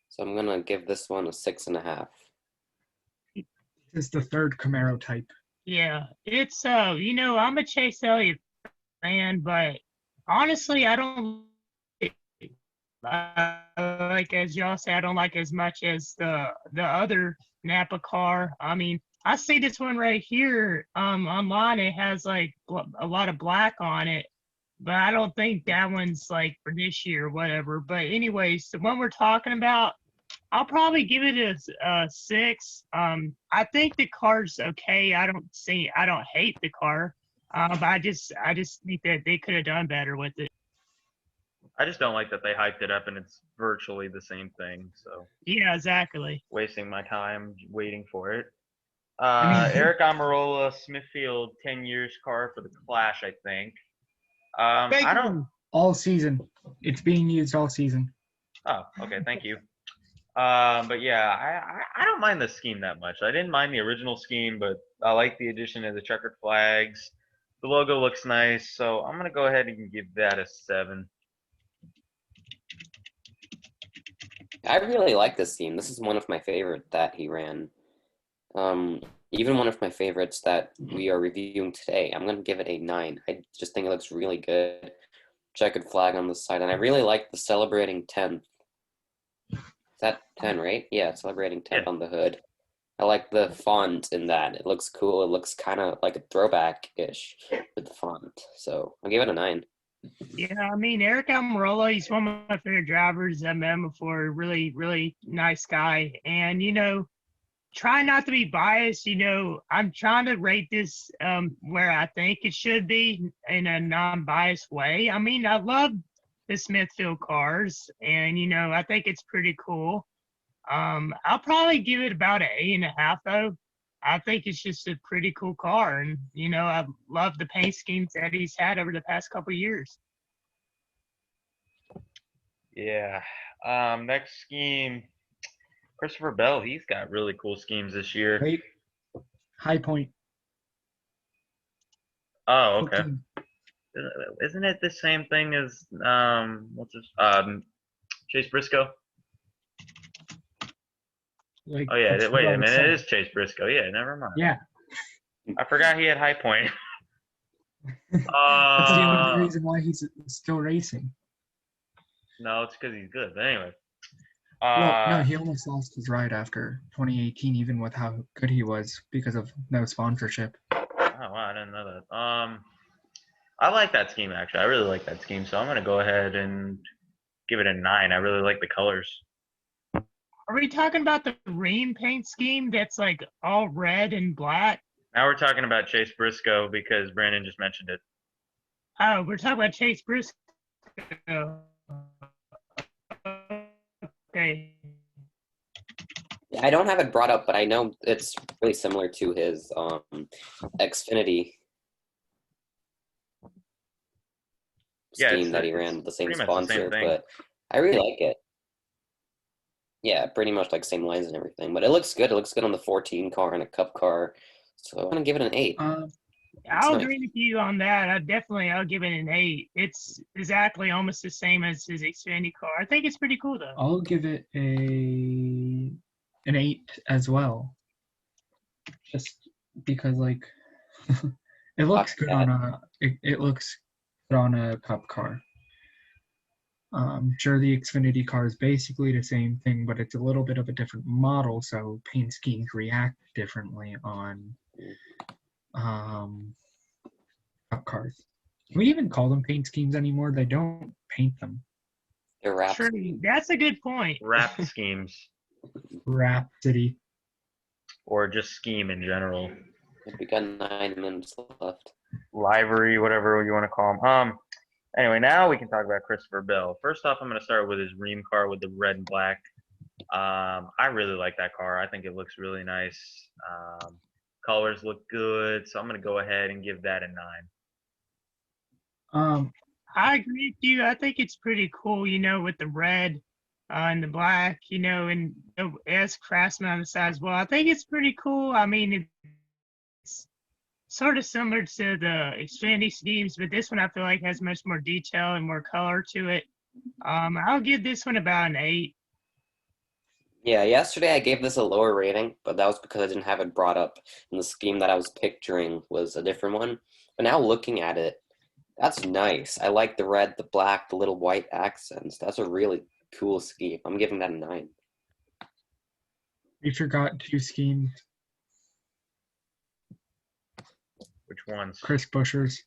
so I'm gonna give this one a 6.5. It's the third Camaro type. Yeah, it's I'm a Chase Elliott fan, but honestly, I don't like, as y'all say, I don't like as much as the other Napa car. I mean, I see this one right here online. It has like a lot of black on it, but I don't think that one's like for this year or whatever. But anyways, the one we're talking about, I'll probably give it a 6. I think the car's okay. I don't hate the car, but I just think that they could have done better with it. I just don't like that they hyped it up and it's virtually the same thing. So Yeah, exactly. wasting my time waiting for it. I mean, Eric Amarola, Smithfield, 10 years car for the Clash, I think. I don't. all season. It's being used all season. Oh, okay. Thank you. But yeah, I don't mind the scheme that much. I didn't mind the original scheme, but I like the addition of the checkered flags. The logo looks nice, so I'm gonna go ahead and give that a 7. I really like this scheme. This is one of my favorite that he ran. Even one of my favorites that we are reviewing today. I'm gonna give it a 9. I just think it looks really good. Checkered flag on the side, and I really like the celebrating 10th. Is that 10, right? Yeah, celebrating 10th Yeah. on the hood. I like the font in that. It looks cool. It looks kind of like a throwback-ish with the font. So I'll give it a 9. Yeah, I mean, Eric Almirola, he's one of my favorite drivers. I met him before. Really, really nice guy. And, try not to be biased. I'm trying to rate this where I think it should be in a non-biased way. I mean, I love the Smithfield cars, and I think it's pretty cool. I'll probably give it about an 8.5 though. I think it's just a pretty cool car, and I love the paint schemes that he's had over the past couple of years. Yeah. Next scheme, Christopher Bell. He's got really cool schemes this year. Wait. High Point. Oh, okay. 14. Isn't it the same thing as Chase Briscoe? Like, Oh yeah, that's wait what I a was minute, saying. it is Chase Briscoe. Yeah, never mind. Yeah. I forgot he had High Point. That's the only reason why he's still racing. No, it's because he's good. But anyway. Well, no, he almost lost his ride after 2018, even with how good he was because of no sponsorship. Oh wow, I didn't know that. I like that scheme actually. I really like that scheme, so I'm gonna go ahead and give it a 9. I really like the colors. Are we talking about the Ream paint scheme that's like all red and black? Now we're talking about Chase Briscoe because Brandon just mentioned it. Oh, we're talking about Chase Briscoe. Okay. Yeah, I don't have it brought up, but I know it's really similar to his Xfinity Yeah, scheme that he ran with the same sponsor, but I really like it. Yeah, pretty much like same lines and everything, but it looks good. It looks good on the 14 car and a Cup car, so I want to give it an 8. I'll agree with you on that. I'll give it an 8. It's exactly almost the same as his Xfinity car. I think it's pretty cool though. I'll give it an 8 as well. Just because like it looks good on it looks good on a Cup car. Sure, the Xfinity car is basically the same thing, but it's a little bit of a different model, so paint schemes react differently on Cup cars. Can we even call them paint schemes anymore? They don't paint them. They're wrapped. Sure, that's a good point. Wrap schemes. Rhapsody. Or just scheme in general. We got 9 minutes left. Livery, whatever you want to call them. Anyway, now we can talk about Christopher Bell. First off, I'm going to start with his Ream car with the red and black. I really like that car. I think it looks really nice. Colors look good, so I'm going to go ahead and give that a 9. I agree with you. I think it's pretty cool, with the red and the black, and the S Craftsman on the side as well. I think it's pretty cool. I mean, it's sort of similar to the Xfinity schemes, but this one I feel like has much more detail and more color to it. I'll give this one about an 8. Yeah, yesterday I gave this a lower rating, but that was because I didn't have it brought up, and the scheme that I was picturing was a different one. But now looking at it, that's nice. I like the red, the black, the little white accents. That's a really cool scheme. I'm giving that a 9. We forgot 2 schemes. Which ones? Chris Buescher's.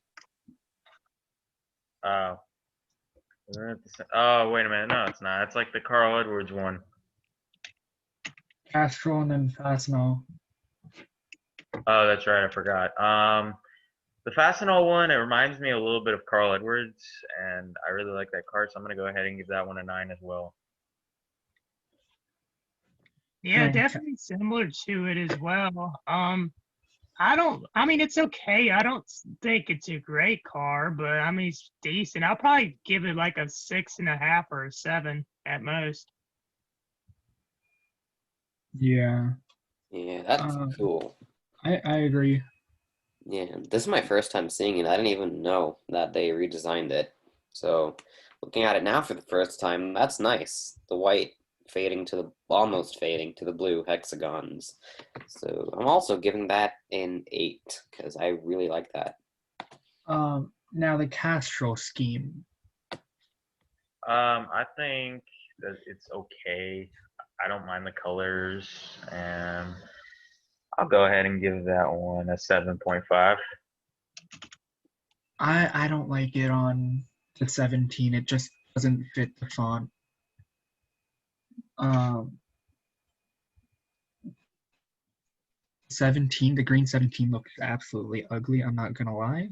Oh, wait a minute. No, it's not. It's like the Carl Edwards one. Castrol and then Fastenal. Oh, that's right. I forgot. The Fastenal one, it reminds me a little bit of Carl Edwards, and I really like that car, so I'm going to go ahead and give that one a 9 as well. Yeah, definitely similar to it as well. It's okay. I don't think it's a great car, but I mean, it's decent. I'll probably give it like a 6.5 or a 7 at most. Yeah. Yeah, that's cool. I agree. Yeah, this is my first time seeing it. I didn't even know that they redesigned it. So looking at it now for the first time, that's nice. The white almost fading to the blue hexagons. So I'm also giving that an 8 because I really like that. Now the Castrol scheme. I think that it's okay. I don't mind the colors, and I'll go ahead and give that one a 7.5. I don't like it on the 17. It just doesn't fit the font. 17, the green 17 looks absolutely ugly. I'm not gonna lie.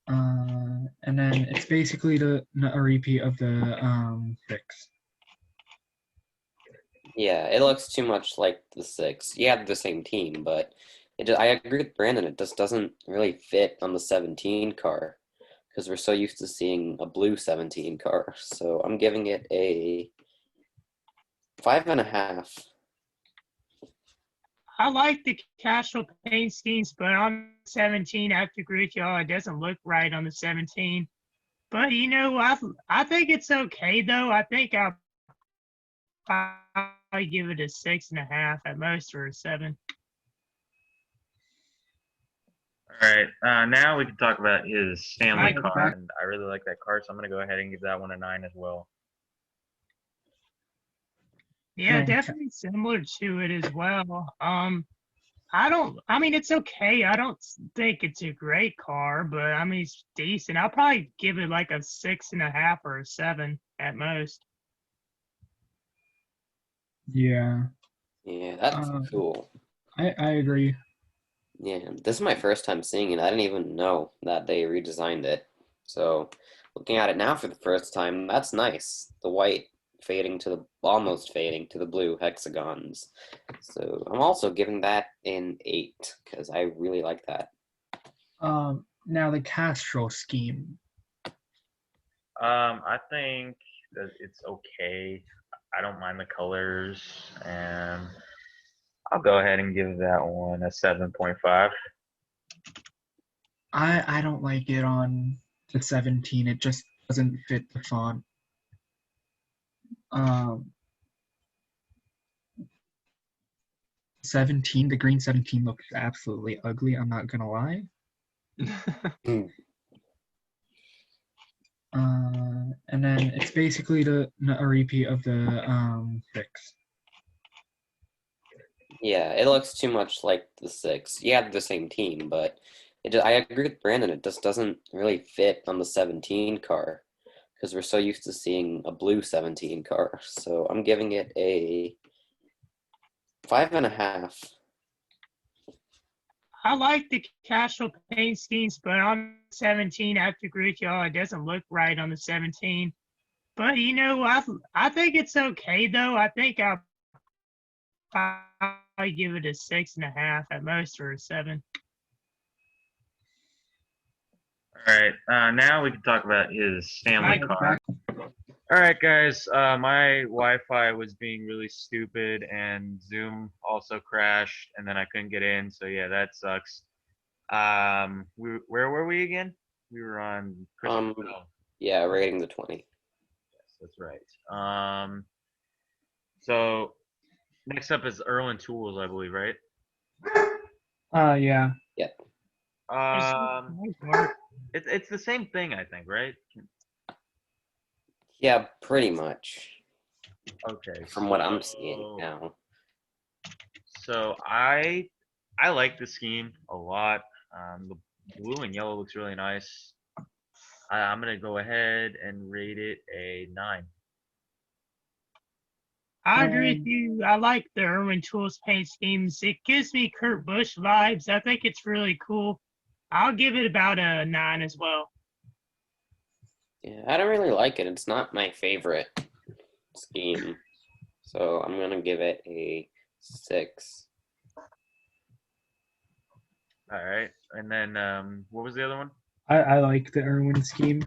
And then it's basically a repeat of the 6. Yeah, it looks too much like the 6. You have the same team, but I agree with Brandon. It just doesn't really fit on the 17 car because we're so used to seeing a blue 17 car. So I'm giving it a 5.5. I like the casual paint schemes, but on 17, I have to agree with y'all. It doesn't look right on the 17. But I think it's okay though. I think I'll probably give it a 6.5 at most, or a 7. All right. Now we can talk about his Stanley Michael, car, and I really like that car, so I'm gonna go ahead and give that one a 9 as well. Yeah, Okay. definitely similar to it as well. I mean, it's okay. I don't think it's a great car, but I mean, it's decent. I'll probably give it like a 6.5 or a 7 at most. Yeah, Yeah, that's cool. I agree. Yeah, this is my first time seeing it. I didn't even know that they redesigned it. So looking at it now for the first time, that's nice. The white almost fading to the blue hexagons. So I'm also giving that an 8 because I really like that. Now the Castro scheme. I think that it's okay. I don't mind the colors, and I'll go ahead and give that one a 7.5. I don't like it on the 17. It just doesn't fit the font. 17, the green 17 looks absolutely ugly. I'm not gonna lie. And then it's basically a repeat of the 6. Yeah, it looks too much like the 6. You have the same team, but I agree with Brandon. It just doesn't really fit on the 17 car because we're so used to seeing a blue 17 car. So I'm giving it a 5.5. I like the casual paint schemes, but on 17, I have to agree with y'all. It doesn't look right on the 17. But I think it's okay though. I think I'll probably give it a 6.5 at most, or a 7. All right. Now we can talk about his Stanley Michael, car. All right, guys. My Wi-Fi was being really stupid, and Zoom also crashed, and then I couldn't get in. So yeah, that sucks. Where were we again? We were on Christopher Bell. Yeah, rating the 20. Yes, that's right. So next up is Erwin Tools, I believe, right? Yeah. Yeah. It's the same thing, I think, right? Yeah, pretty much. Okay. From what I'm seeing now. So I like the scheme a lot. The blue and yellow looks really nice. I'm gonna go ahead and rate it a 9. I agree with you. I like the Irwin Tools paint schemes. It gives me Kurt Busch vibes. I think it's really cool. I'll give it about a 9 as well. Yeah, I don't really like it. It's not my favorite scheme. So I'm going to give it a 6. All right. And then what was the other one? I like the Irwin scheme.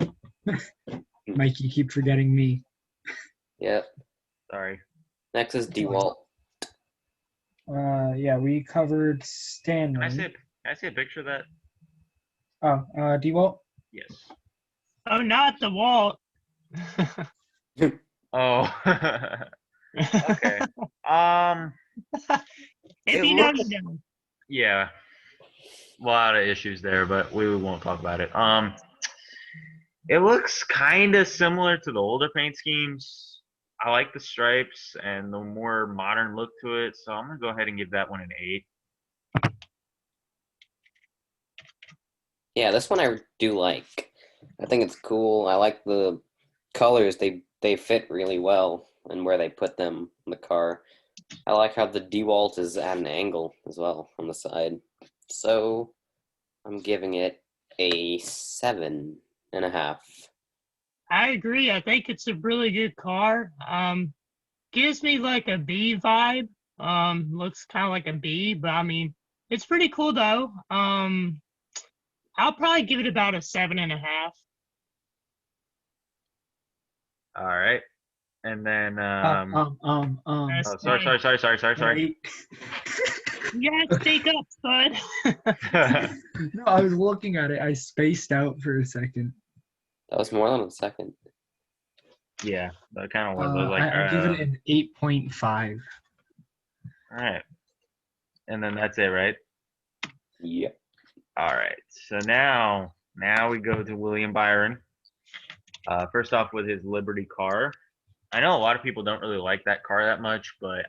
Mike, you keep forgetting me. Yep. Sorry. Next is DeWalt. Yeah, we covered Stanley. Can I see a picture of that? Oh, DeWalt? Yes. Oh, not the Walt. Oh. Okay. If you know, you know. Yeah. A lot of issues there, but we won't talk about it. It looks kind of similar to the older paint schemes. I like the stripes and the more modern look to it, so I'm gonna go ahead and give that one an 8. Yeah, this one I do like. I think it's cool. I like the colors. They fit really well and where they put them in the car. I like how the DeWalt is at an angle as well on the side. So I'm giving it a 7.5. I agree. I think it's a really good car. Gives me like a B vibe. Looks kind of like a B, but I mean, it's pretty cool though. I'll probably give it about a 7.5. All right. And then That's oh, sorry. Right. You gotta speak up, bud. No, I was looking at it. I spaced out for a second. That was more than a second. Yeah, that kind of was. I was like, I give it an 8.5. all right. And then that's it, right? Yeah. All right. So now we go to William Byron. First off, with his Liberty car. I know a lot of people don't really like that car that much, but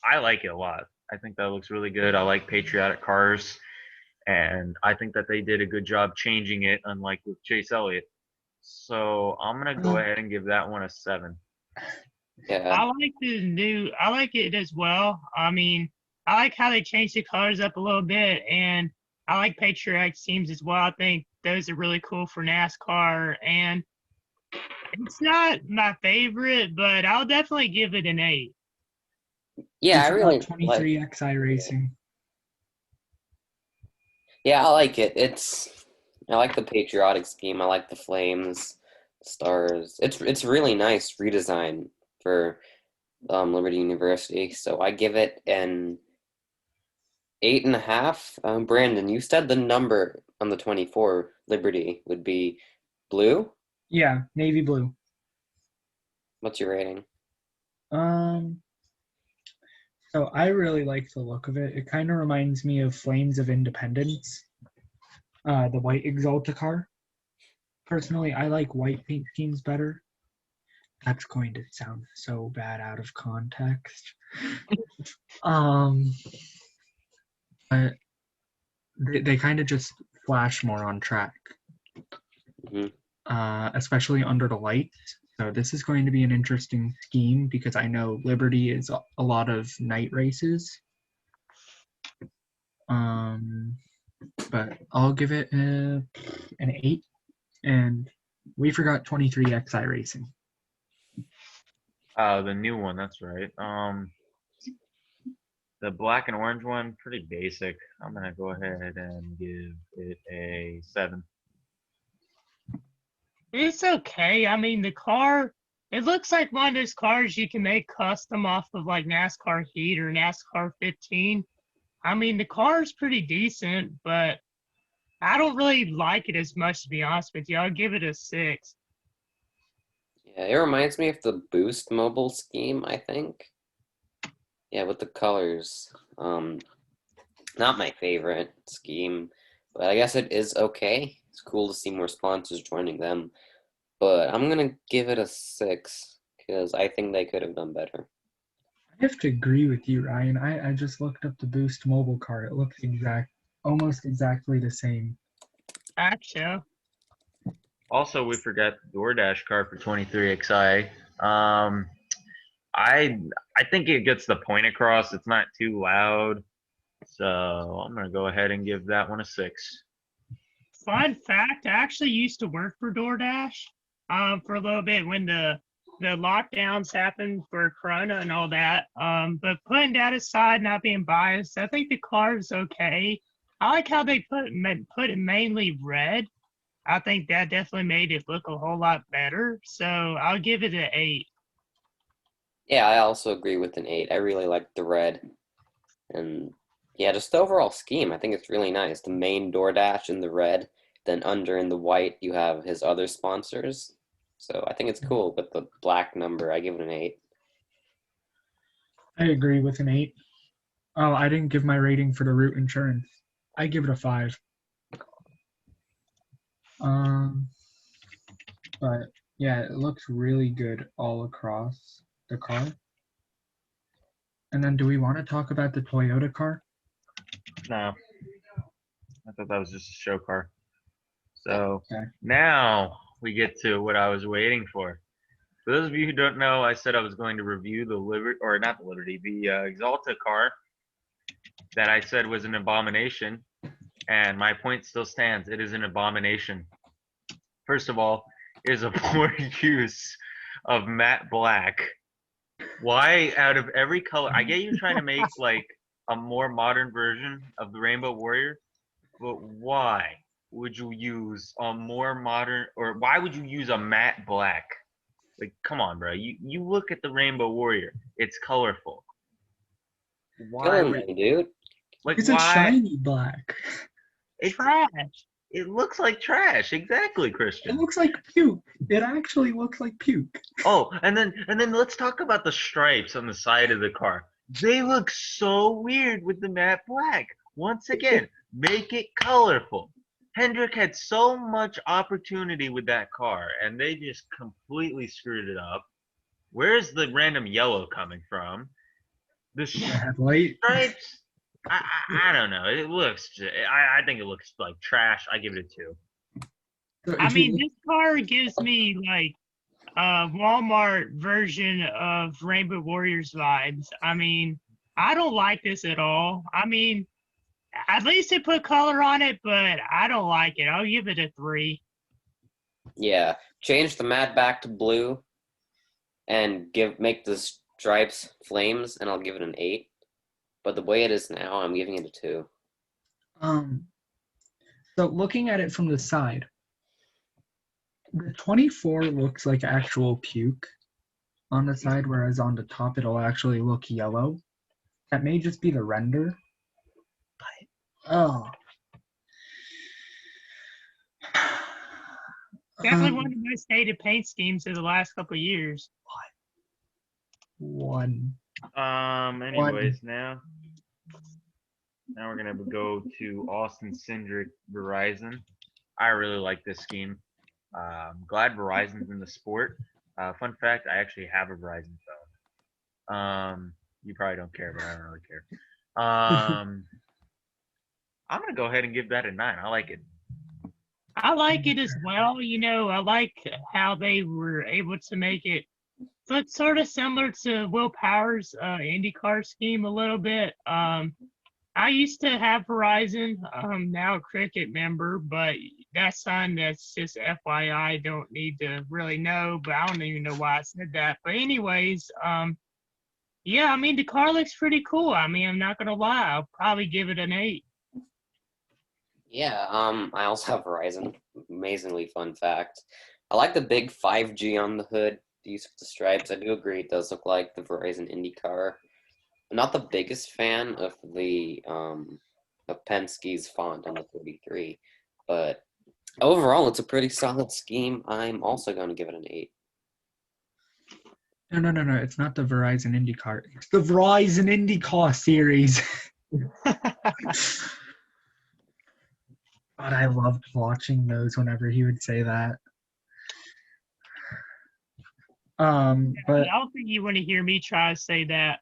I like it a lot. I think that looks really good. I like patriotic cars, and I think that they did a good job changing it, unlike with Chase Elliott. So I'm gonna go ahead and give that one a 7. Yeah. I like it as well. I mean, I like how they changed the colors up a little bit, and I like patriotic teams as well. I think those are really cool for NASCAR, and it's not my favorite, but I'll definitely give it an 8. Yeah, I It's really about like. 23XI Racing. Yeah, I like it. I like the patriotic scheme. I like the flames, stars. It's really nice redesign for Liberty University. So I give it an 8.5. Brandon, you said the number on the 24 Liberty would be blue. Yeah, navy blue. What's your rating? So I really like the look of it. It kind of reminds me of Flames of Independence, the white Exalta car. Personally, I like white paint schemes better. That's going to sound so bad out of context. But they kind of just flash more on track, Mhm. Especially under the lights. So this is going to be an interesting scheme because I know Liberty is a lot of night races. But I'll give it an 8. And we forgot 23XI Racing. The new one, that's right. The black and orange one, pretty basic. I'm gonna go ahead and give it a 7. It's okay. I mean, the car, it looks like one of those cars you can make custom off of like NASCAR Heat or NASCAR 15. I mean, the car is pretty decent, but I don't really like it as much, to be honest with you. I'll give it a 6. Yeah, it reminds me of the Boost mobile scheme, I think. Yeah, with the colors. Not my favorite scheme, but I guess it is okay. It's cool to see more sponsors joining them. But I'm gonna give it a 6 because I think they could have done better. I have to agree with you, Ryan. I just looked up the Boost mobile car. It looks almost exactly the same. Gotcha. Also, we forgot the DoorDash car for 23XI. I think it gets the point across. It's not too loud, so I'm gonna go ahead and give that one a 6. Fun fact, I actually used to work for DoorDash for a little bit when the lockdowns happened for Corona and all that. But putting that aside, not being biased, I think the car is okay. I like how they put it mainly red. I think that definitely made it look a whole lot better. So I'll give it an 8. Yeah, I also agree with an 8. I really like the red. And yeah, just the overall scheme. I think it's really nice. The main DoorDash in the red, then under in the white, you have his other sponsors. So I think it's cool. But the black number, I give it an 8. I agree with an 8. Oh, I didn't give my rating for the root insurance. I give it a 5. But yeah, it looks really good all across the car. And then do we want to talk about the Toyota car? No, I thought that was just a show car. So Okay. now we get to what I was waiting for. For those of you who don't know, I said I was going to review the Liberty, or not the Liberty, the Exalta car that I said was an abomination. and my point still stands. It is an abomination. First of all, it is a poor use of matte black. Why, out of every color, I get you trying to make like a more modern version of the Rainbow Warrior, but why would you use a more modern, or why would you use a matte black? Like, come on, bro. You look at the Rainbow Warrior. It's colorful. Why Killing would me, dude. like It's a why? shiny black. It's Trash. it looks like trash. Exactly, It Christian. looks like puke. It actually looks like puke. Oh, and then let's talk about the stripes on the side of the car. They look so weird with the matte black. Once again, make it colorful. Hendrick had so much opportunity with that car, and they just completely screwed it up. Where's the random yellow coming from? The Headlight. stripes. I don't know. It looks. I think it looks like trash. I give it a 2. So I if you mean, look- this car gives me like a Walmart version of Rainbow Warriors vibes. I mean, I don't like this at all. I mean, at least they put color on it, but I don't like it. I'll give it a 3. Yeah, change the matte back to blue, and make the stripes flames, and I'll give it an 8. But the way it is now, I'm giving it a 2. so looking at it from the side, the 24 looks like actual puke on the side, whereas on the top it'll actually look yellow. That may just be the render. But oh. Definitely one of the most hated paint schemes of the last couple of years. One. Anyways, now we're gonna go to Austin Cindric Verizon. I really like this scheme. I'm glad Verizon's in the sport. Fun fact: I actually have a Verizon phone. You probably don't care, but I don't really care. I'm gonna go ahead and give that a 9. I like it. I like it as well. You know, I like how they were able to make it look sort of similar to Will Power's IndyCar scheme a little bit. I used to have Verizon, now a Cricket member, but that's something that's just FYI. Don't need to really know, but I don't even know why I said that. But anyways, yeah, I mean the car looks pretty cool. I mean, I'm not gonna lie, I'll probably give it an 8. Yeah, I also have Verizon. Amazingly fun fact. I like the big 5G on the hood, the use of the stripes. I do agree it does look like the Verizon IndyCar. I'm not the biggest fan of the of Penske's font on the 33, but overall it's a pretty solid scheme. I'm also going to give it an 8. No. It's not the Verizon IndyCar. It's the Verizon IndyCar series. God, I loved watching those whenever he would say that. But I don't think you want to hear me try to say that.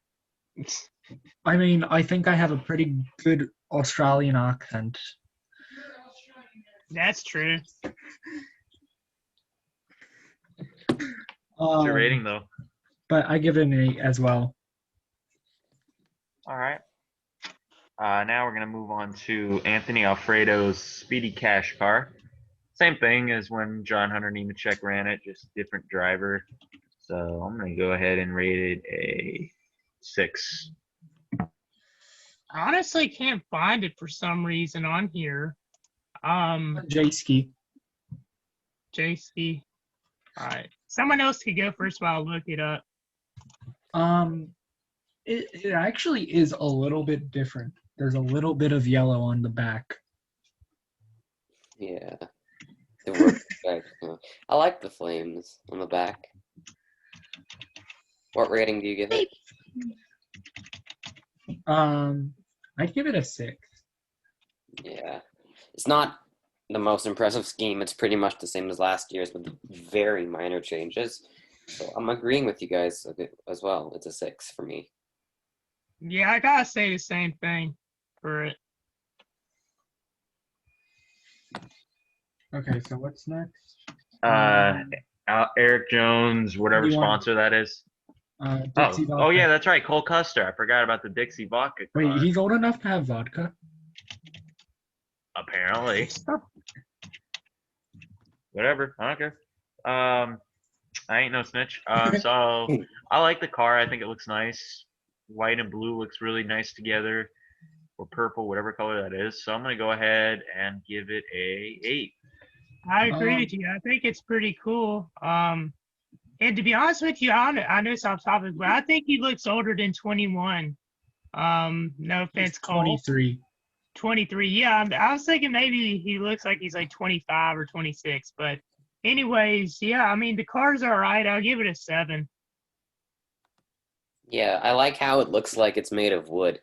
I mean, I think I have a pretty good Australian accent. That's true. What's your rating though? But I give it an 8 as well. All right. Now we're gonna move on to Anthony Alfredo's Speedy Cash car. Same thing as when John Hunter Nemechek ran it, just different driver. So I'm gonna go ahead and rate it a 6. I honestly can't find it for some reason on here. J-Ski. JC. All right. Someone else could go first while I look it up. It actually is a little bit different. There's a little bit of yellow on the back. Yeah. It works. I like the flames on the back. What rating do you give it? I'd give it a 6. Yeah. It's not the most impressive scheme. It's pretty much the same as last year's with very minor changes. So I'm agreeing with you guys a bit as well. It's a 6 for me. Yeah, I gotta say the same thing for it. Okay, so what's next? Eric Jones, whatever You want- sponsor that is. Dixie Vodka. Oh yeah, that's right. Cole Custer. I forgot about the Dixie Vodka. Wait, car. he's old enough to have vodka? Apparently. Whatever. I don't care. I ain't no snitch. So I like the car. I think it looks nice. White and blue looks really nice together, or purple, whatever color that is. So I'm gonna go ahead and give it a 8. I agree with you. I think it's pretty cool. And to be honest with you, I know it's off topic, but I think he looks older than 21. No offense, Cole. 23. 23. Yeah, I was thinking maybe he looks like he's like 25 or 26. But anyways, yeah, I mean, the car's all right. I'll give it a 7. Yeah, I like how it looks like it's made of wood.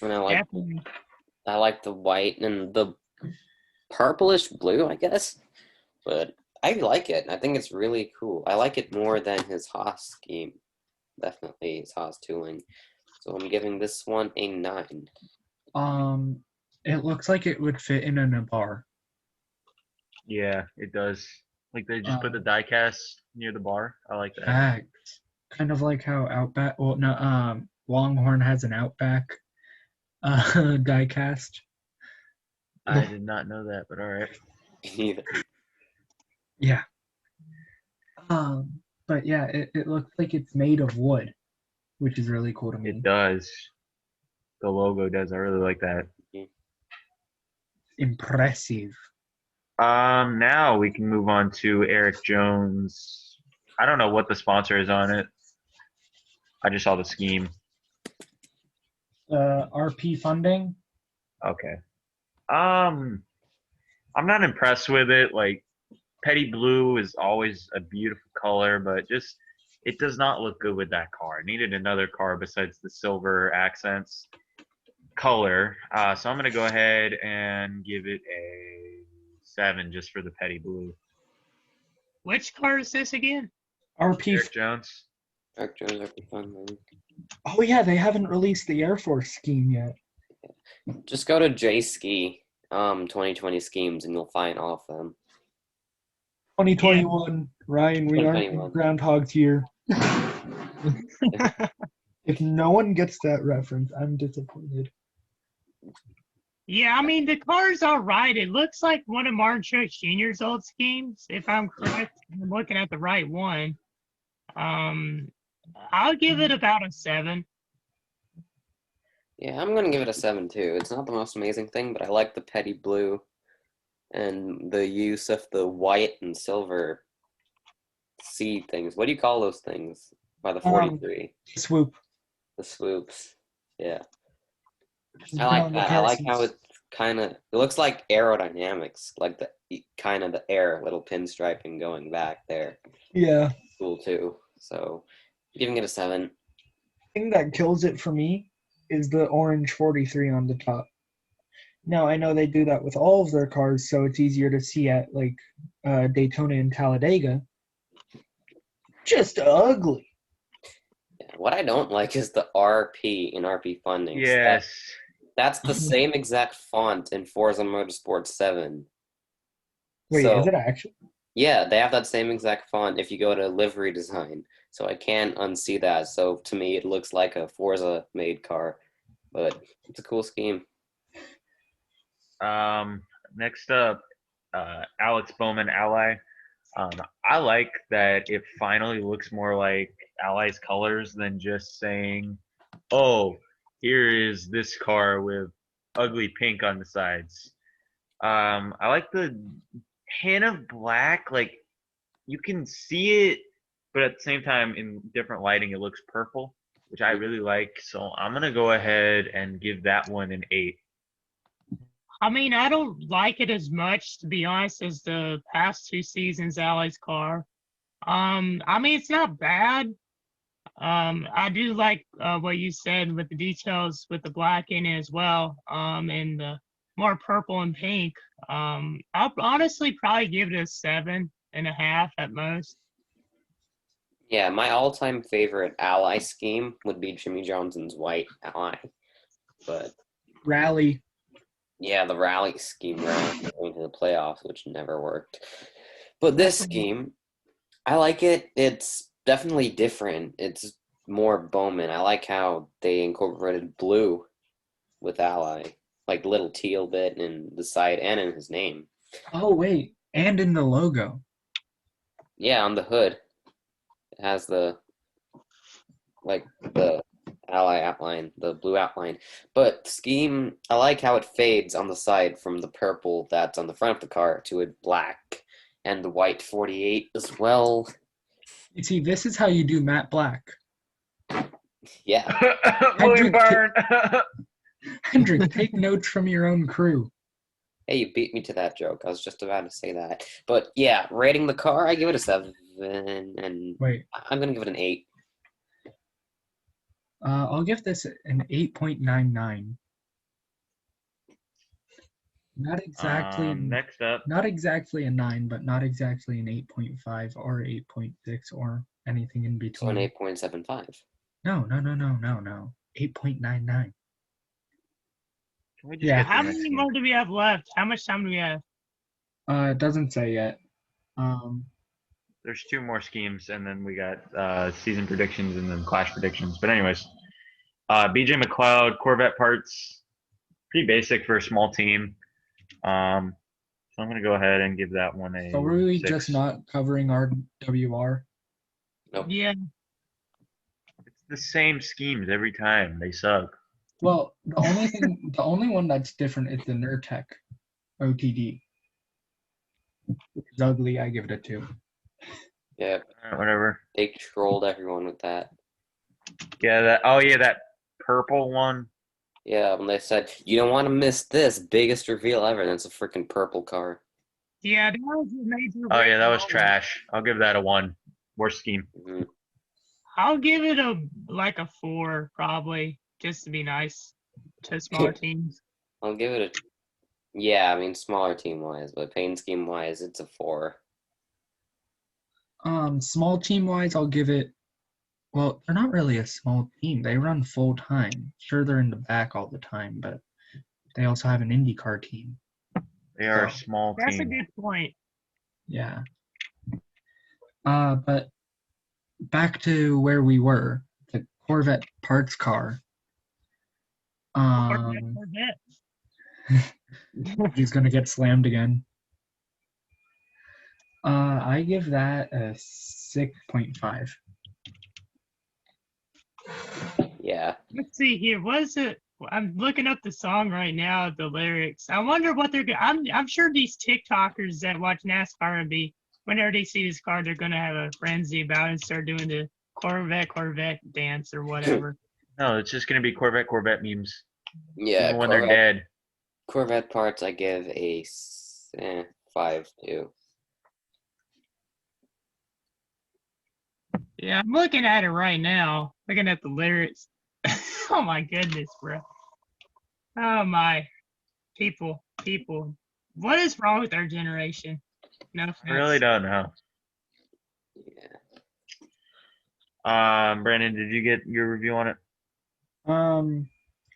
And Definitely. I like the white and the purplish blue, I guess. But I like it. I think it's really cool. I like it more than his Haas scheme. Definitely his Haas tooling. So I'm giving this one a 9. It looks like it would fit in a bar. Yeah, it does. Like they just put the die cast near the bar. I like that. Facts. Kind of like how Outback. Well, no. Longhorn has an Outback die cast. I did not know that, but all right. Either. Yeah. But yeah, it looks like it's made of wood, which is really cool to me. It does. The logo does. I really like that. Impressive. Now we can move on to Eric Jones. I don't know what the sponsor is on it. I just saw the scheme. RP funding. Okay. I'm not impressed with it. Like, petty blue is always a beautiful color, but just it does not look good with that car. I needed another car besides the silver accents color. So I'm gonna go ahead and give it a 7 just for the petty blue. Which car is this again? RP. Eric Jones. Eric Jones, RP funding. Oh yeah, they haven't released the Air Force scheme yet. Just go to JSki 2020 schemes and you'll find all of them. 2021, Ryan, we aren't in 2021. Groundhog's Year. If no one gets that reference, I'm disappointed. Yeah, I mean, the car's all right. It looks like one of Martin Truex Jr.'s old schemes, if I'm correct. I'm looking at the right one. I'll give it about a 7. Yeah, I'm gonna give it a 7 too. It's not the most amazing thing, but I like the petty blue and the use of the white and silver seed things. What do you call those things? By the 43. Swoop. The swoops. Yeah. I like that. I like how it looks like aerodynamics, like the kind of the air, little pinstriping going back there. Yeah. Cool too. So giving it a 7. The thing that kills it for me is the orange 43 on the top. Now, I know they do that with all of their cars, so it's easier to see at, like, Daytona and Talladega. Just ugly. Yeah, what I don't like is the RP in RP funding. Yes. That's the same exact font in Forza Motorsport 7. Wait, So, is it actually? yeah, they have that same exact font if you go to livery design. So I can't unsee that. So to me, it looks like a Forza-made car. But it's a cool scheme. Next up, Alex Bowman Ally. I like that it finally looks more like Ally's colors than just saying, oh, here is this car with ugly pink on the sides. I like the hint of black. Like, you can see it, but at the same time, in different lighting, it looks purple, which I really like. So I'm going to go ahead and give that one an 8. I mean, I don't like it as much, to be honest, as the past 2 seasons Ally's car. I mean, it's not bad. I do like what you said with the details with the black in it as well, and the more purple and pink. I'll honestly probably give it a 7.5 at most. Yeah, my all-time favorite Ally scheme would be Jimmy Johnson's white Ally. But Rally. yeah, the rally scheme round going to the playoffs, which never worked. But this scheme, I like it. It's definitely different. It's more Bowman. I like how they incorporated blue with Ally. like little teal bit in the side and in his name. Oh wait, and in the logo. Yeah, on the hood, it has the ally outline, the blue outline. But the scheme, I like how it fades on the side from the purple that's on the front of the car to a black and the white 48 as well. You see, this is how you do matte black. Yeah. William Hendrick, Byrne. Hendrick, take notes from your own crew. Hey, you beat me to that joke. I was just about to say that. But yeah, rating the car, I give it a 7, and Wait, I'm gonna give it an 8. I'll give this an 8.99. Not exactly, Next up, not exactly a 9, but not exactly an 8.5 or 8.6 or anything in So an between. 8.75. No. 8.99. can we just Yeah. get to How the next many game? more do we have left? How much time do we have? It doesn't say yet. There's 2 more schemes, and then we got season predictions and then clash predictions. But anyways, BJ McLeod, Corvette parts, pretty basic for a small team. So I'm gonna go ahead and give that one a So were we 6. just not covering RWR? Nope. Yeah. It's the same schemes every time. They suck. Well, the only one that's different is the Nurtec OTD. Which is ugly. I give it a 2. Yeah, Alright, whatever. they trolled everyone with that. Yeah, that purple one. Yeah, when they said, you don't want to miss this biggest reveal ever, and it's a freaking purple car. Yeah, that was a major. Oh yeah, that was moment. trash. I'll give that a 1. Worst scheme. Hmm. I'll give it a 4 probably, just to be nice to smaller teams. I'll give it a, yeah, I mean, smaller team-wise, but paint scheme-wise, it's a 4. Small team wise, I'll give it. Well, they're not really a small team. They run full time. Sure, they're in the back all the time, but they also have an IndyCar team. They are a So, small That's a team. good point. yeah. But back to where we were, the Corvette parts car. Corvette. He's gonna get slammed again. I give that a 6.5. Yeah. Let's see here. What is it? I'm looking up the song right now, the lyrics. I wonder what they're going to. I'm sure these TikTokers that watch NASCAR and whenever they see this car, they're going to have a frenzy about it and start doing the Corvette dance or whatever. No, it's just gonna be Corvette memes. Yeah, Even when they're dead. Corvette parts, I give a 5 too. Yeah, I'm looking at it right now, looking at the lyrics. Oh my goodness, bro. Oh my. People. What is wrong with our generation? No offense. I really don't know. Yeah. Brandon, did you get your review on it?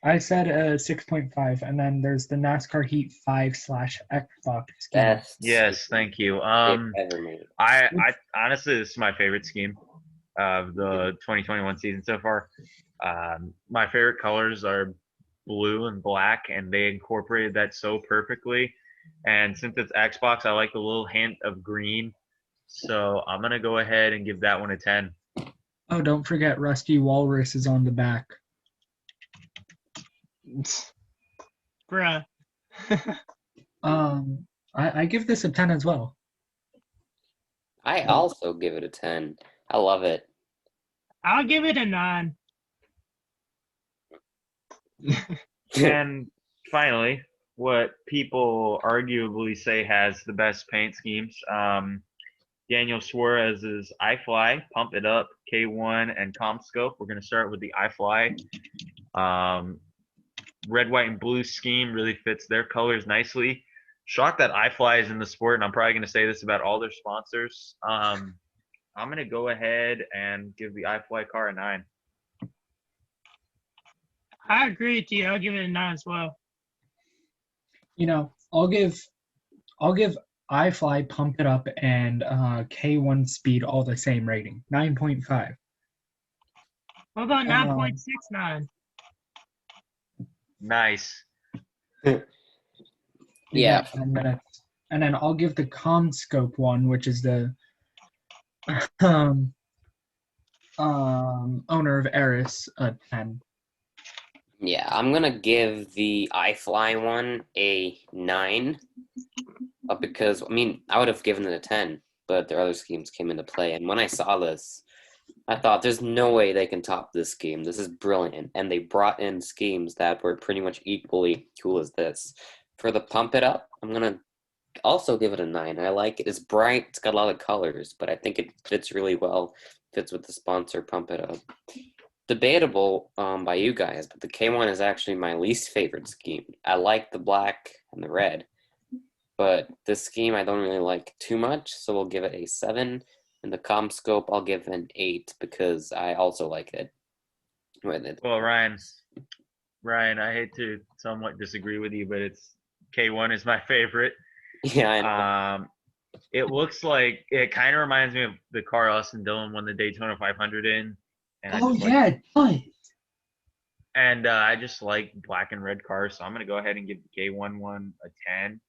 I said a 6.5, and then there's the NASCAR Heat 5/Xbox scheme. Best Yes, scheme thank you. they've ever made. I honestly, this is my favorite scheme of the 2021 season so far. My favorite colors are blue and black, and they incorporated that so perfectly. And since it's Xbox, I like the little hint of green. So I'm gonna go ahead and give that one a 10. Oh, don't forget Rusty Walrus is on the back. Bruh. I give this a 10 as well. I also give it a 10. I love it. I'll give it a 9. And finally, what people arguably say has the best paint schemes. Daniel Suarez's iFly, Pump It Up, K1, and CompScope. We're going to start with the iFly. Red, white, and blue scheme really fits their colors nicely. Shocked that iFly is in the sport, and I'm probably going to say this about all their sponsors. I'm going to go ahead and give the iFly car a 9. I agree with you. I'll give it a 9 as well. You know, I'll give iFly, Pump It Up, and K1 Speed all the same rating, 9.5. What about 9.69? Nice. Yeah. 10 minutes. And then I'll give the ComScope one, which is the um, owner of Eris, a 10. Yeah, I'm gonna give the iFly one a 9, because I mean I would have given it a 10, but their other schemes came into play. And when I saw this, I thought there's no way they can top this scheme. This is brilliant, and they brought in schemes that were pretty much equally cool as this. For the Pump It Up, I'm gonna also give it a 9. I like it. It's bright. It's got a lot of colors, but I think it fits really well. Fits with the sponsor Pump It Up. Debatable by you guys, but the K1 is actually my least favorite scheme. I like the black and the red, but this scheme I don't really like too much, so we'll give it a 7. And the ComScope I'll give an 8 because I also like it. Well, Ryan, I hate to somewhat disagree with you, but it's K1 is my favorite. Yeah, I know. It looks like it kind of reminds me of the car Austin Dillon won the Daytona 500 in. And It does. And I just like black and red cars, so I'm gonna go ahead and give the K1 one a 10.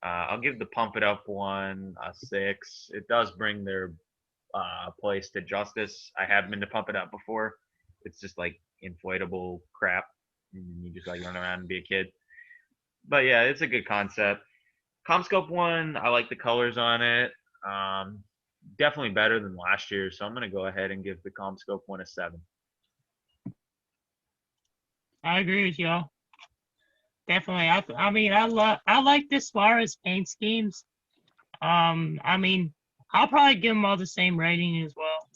I'll give the Pump It Up one a 6. It does bring their place to justice. I have been to Pump It Up before. It's just like inflatable crap, and you just like run around and be a kid. But yeah, it's a good concept. ComScope one, I like the colors on it. Definitely better than last year, so I'm gonna go ahead and give the ComScope one a 7. I agree with y'all. Definitely. I mean, I like this Suarez paint schemes. I mean, I'll probably give them all the same rating as well.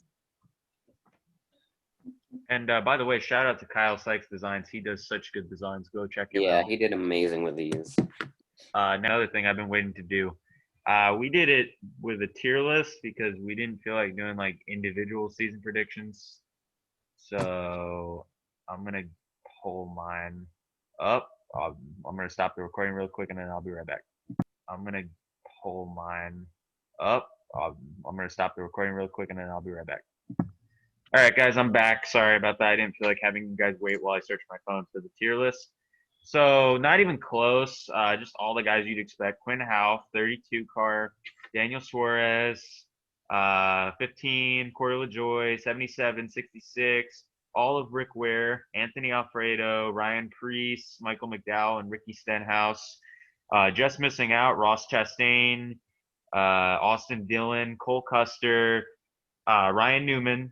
And by the way, shout out to Kyle Sykes Designs. He does such good designs. Go check him Yeah, out. he did amazing with these. Another thing I've been waiting to do. We did it with a tier list because we didn't feel like doing like individual season predictions. So I'm gonna pull mine up. I'm gonna stop the recording real quick and then I'll be right back. I'm gonna pull mine up. I'm gonna stop the recording real quick and then I'll be right back. All right, guys, I'm back. Sorry about that. I didn't feel like having you guys wait while I search my phone for the tier list. So not even close. Just all the guys you'd expect. Quinn Houff, 32 car. Daniel Suarez, 15. Corey LaJoy, 77, 66. All of Rick Ware, Anthony Alfredo, Ryan Preece, Michael McDowell, and Ricky Stenhouse. Just missing out, Ross Chastain, Austin Dillon, Cole Custer, Ryan Newman,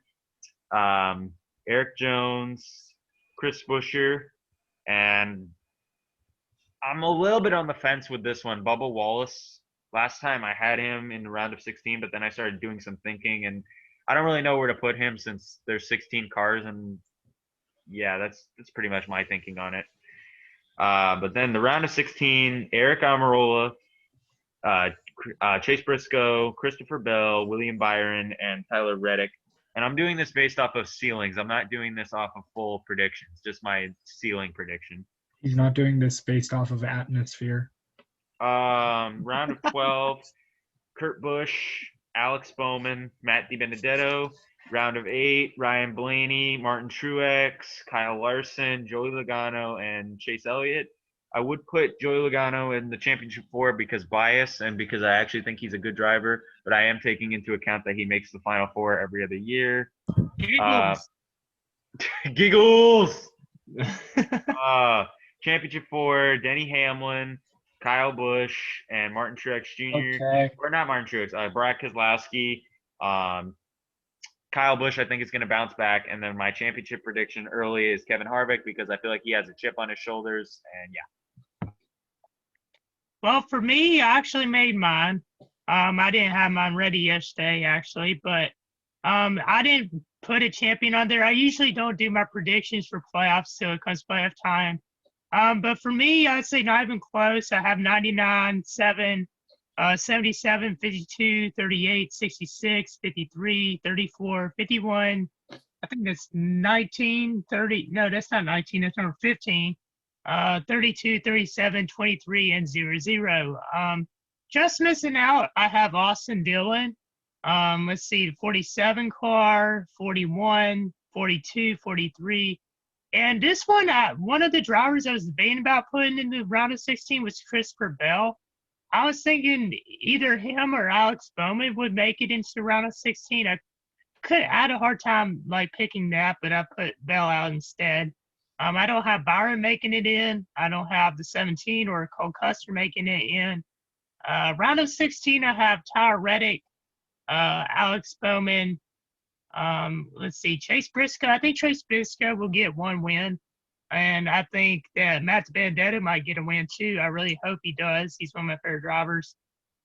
Eric Jones, Chris Buescher, and I'm a little bit on the fence with this one. Bubba Wallace. Last time I had him in the round of 16, but then I started doing some thinking, and I don't really know where to put him since there's 16 cars, and yeah, that's pretty much my thinking on it. But then the round of 16, Eric Almirola, Chase Briscoe, Christopher Bell, William Byron, and Tyler Reddick. And I'm doing this based off of ceilings. I'm not doing this off of full predictions, just my ceiling prediction. He's not doing this based off of atmosphere. Round of 12, Kurt Busch, Alex Bowman, Matt DiBenedetto. Round of 8, Ryan Blaney, Martin Truex, Kyle Larson, Joey Logano, and Chase Elliott. I would put Joey Logano in the championship 4 because bias and because I actually think he's a good driver, but I am taking into account that he makes the Final 4 every other year. Giggles! Championship 4, Denny Hamlin, Kyle Busch, and Martin Truex Jr. Okay. Or not Martin Truex, Brad Keselowski. Kyle Busch, I think, is going to bounce back. And then my championship prediction early is Kevin Harvick because I feel like he has a chip on his shoulders. And yeah. Well, for me, I actually made mine. I didn't have mine ready yesterday, actually, but I didn't put a champion on there. I usually don't do my predictions for playoffs till it comes playoff time. But for me, I'd say not even close. I have 99, 7, 77, 52, 38, 66, 53, 34, 51. I think that's 19, 30. No, that's not 19. That's number 15. 32, 37, 23, and 0. Just missing out, I have Austin Dillon. Let's see, 47 car, 41, 42, 43, And this one of the drivers I was debating about putting in the round of 16 was Christopher Bell. I was thinking either him or Alex Bowman would make it into the round of 16. I had a hard time like picking that, but I put Bell out instead. I don't have Byron making it in. I don't have the 17 or Cole Custer making it in. Round of 16, I have Tyler Reddick, Alex Bowman. Let's see, Chase Briscoe. I think Chase Briscoe will get one win. And I think that Matt Benedetto might get a win too. I really hope he does. He's one of my favorite drivers.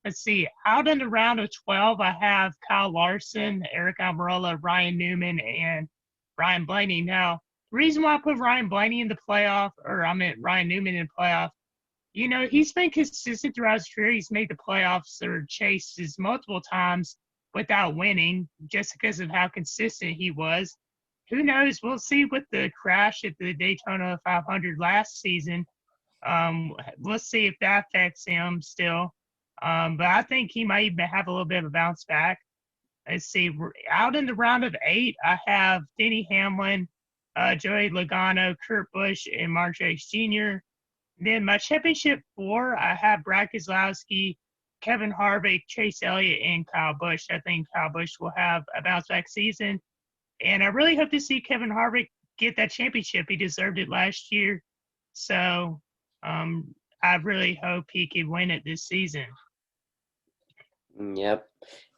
Let's see. Out in the round of 12, I have Kyle Larson, Eric Almirola, Ryan Newman, and Ryan Blaney. Now, the reason why I put Ryan Blaney in the playoff, or I meant Ryan Newman in the playoff, he's been consistent throughout his career. He's made the playoffs or chases multiple times without winning just because of how consistent he was. Who knows? We'll see with the crash at the Daytona 500 last season. We'll see if that affects him still. But I think he might even have a little bit of a bounce back. Let's see. Out in the round of 8, I have Denny Hamlin, Joey Logano, Kurt Busch, and Mark Truex Jr. Then my championship 4, I have Brad Keselowski, Kevin Harvick, Chase Elliott, and Kyle Busch. I think Kyle Busch will have a bounce back season. And I really hope to see Kevin Harvick get that championship. He deserved it last year. So I really hope he can win it this season. Yep,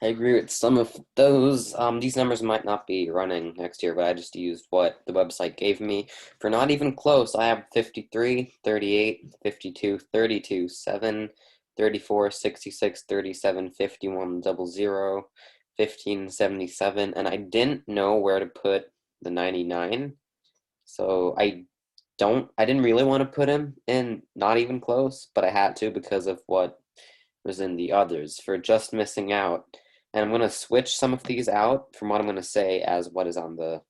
I agree with some of those. These numbers might not be running next year, but I just used what the website gave me. For not even close, I have 53, 38, 52, 32, 7, 34, 66, 37, 51, 00, 15, 77, and I didn't know where to put the 99, so I didn't really want to put him in not even close, but I had to because of what was in the others for just missing out. And I'm going to switch some of these out from what I'm going to say as what is on the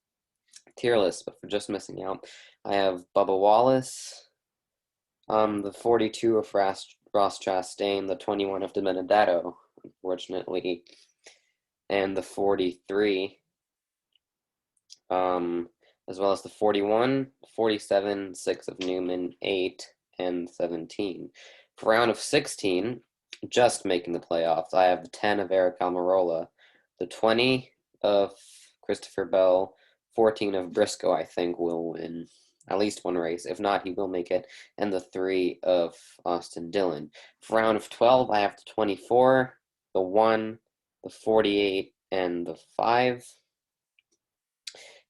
tier list, but for just missing out, I have Bubba Wallace, the 42 of Ross Chastain, the 21 of DiBenedetto, unfortunately, and the 43, as well as the 41, 47, 6 of Newman, 8, and 17. For round of 16, just making the playoffs, I have the 10 of Eric Almirola, the 20 of Christopher Bell, 14 of Briscoe, I think, will win at least one race. If not, he will make it. And the 3 of Austin Dillon. For round of 12, I have the 24, the 1, the 48, and the 5.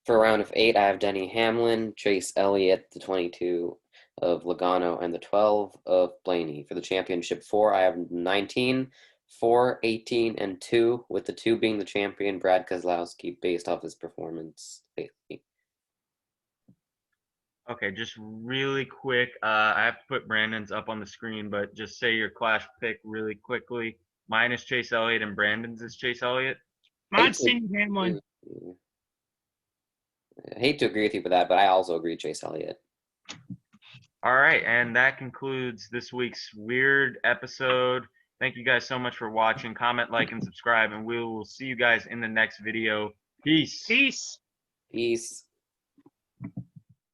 For round of 8, I have Denny Hamlin, Chase Elliott, the 22 of Logano, and the 12 of Blaney. For the championship 4, I have 19, 4, 18, and 2, with the 2 being the champion, Brad Keselowski, based off his performance lately. Okay, just really quick. I have to put Brandon's up on the screen, but just say your clash pick really quickly. Mine is Chase Elliott and Brandon's is Chase Elliott. Mine's Denny Hamlin. I hate to agree with you with that, but I also agree Chase Elliott. All right, and that concludes this week's weird episode. Thank you guys so much for watching. Comment, like, and subscribe, and we will see you guys in the next video. Peace. Peace. Peace.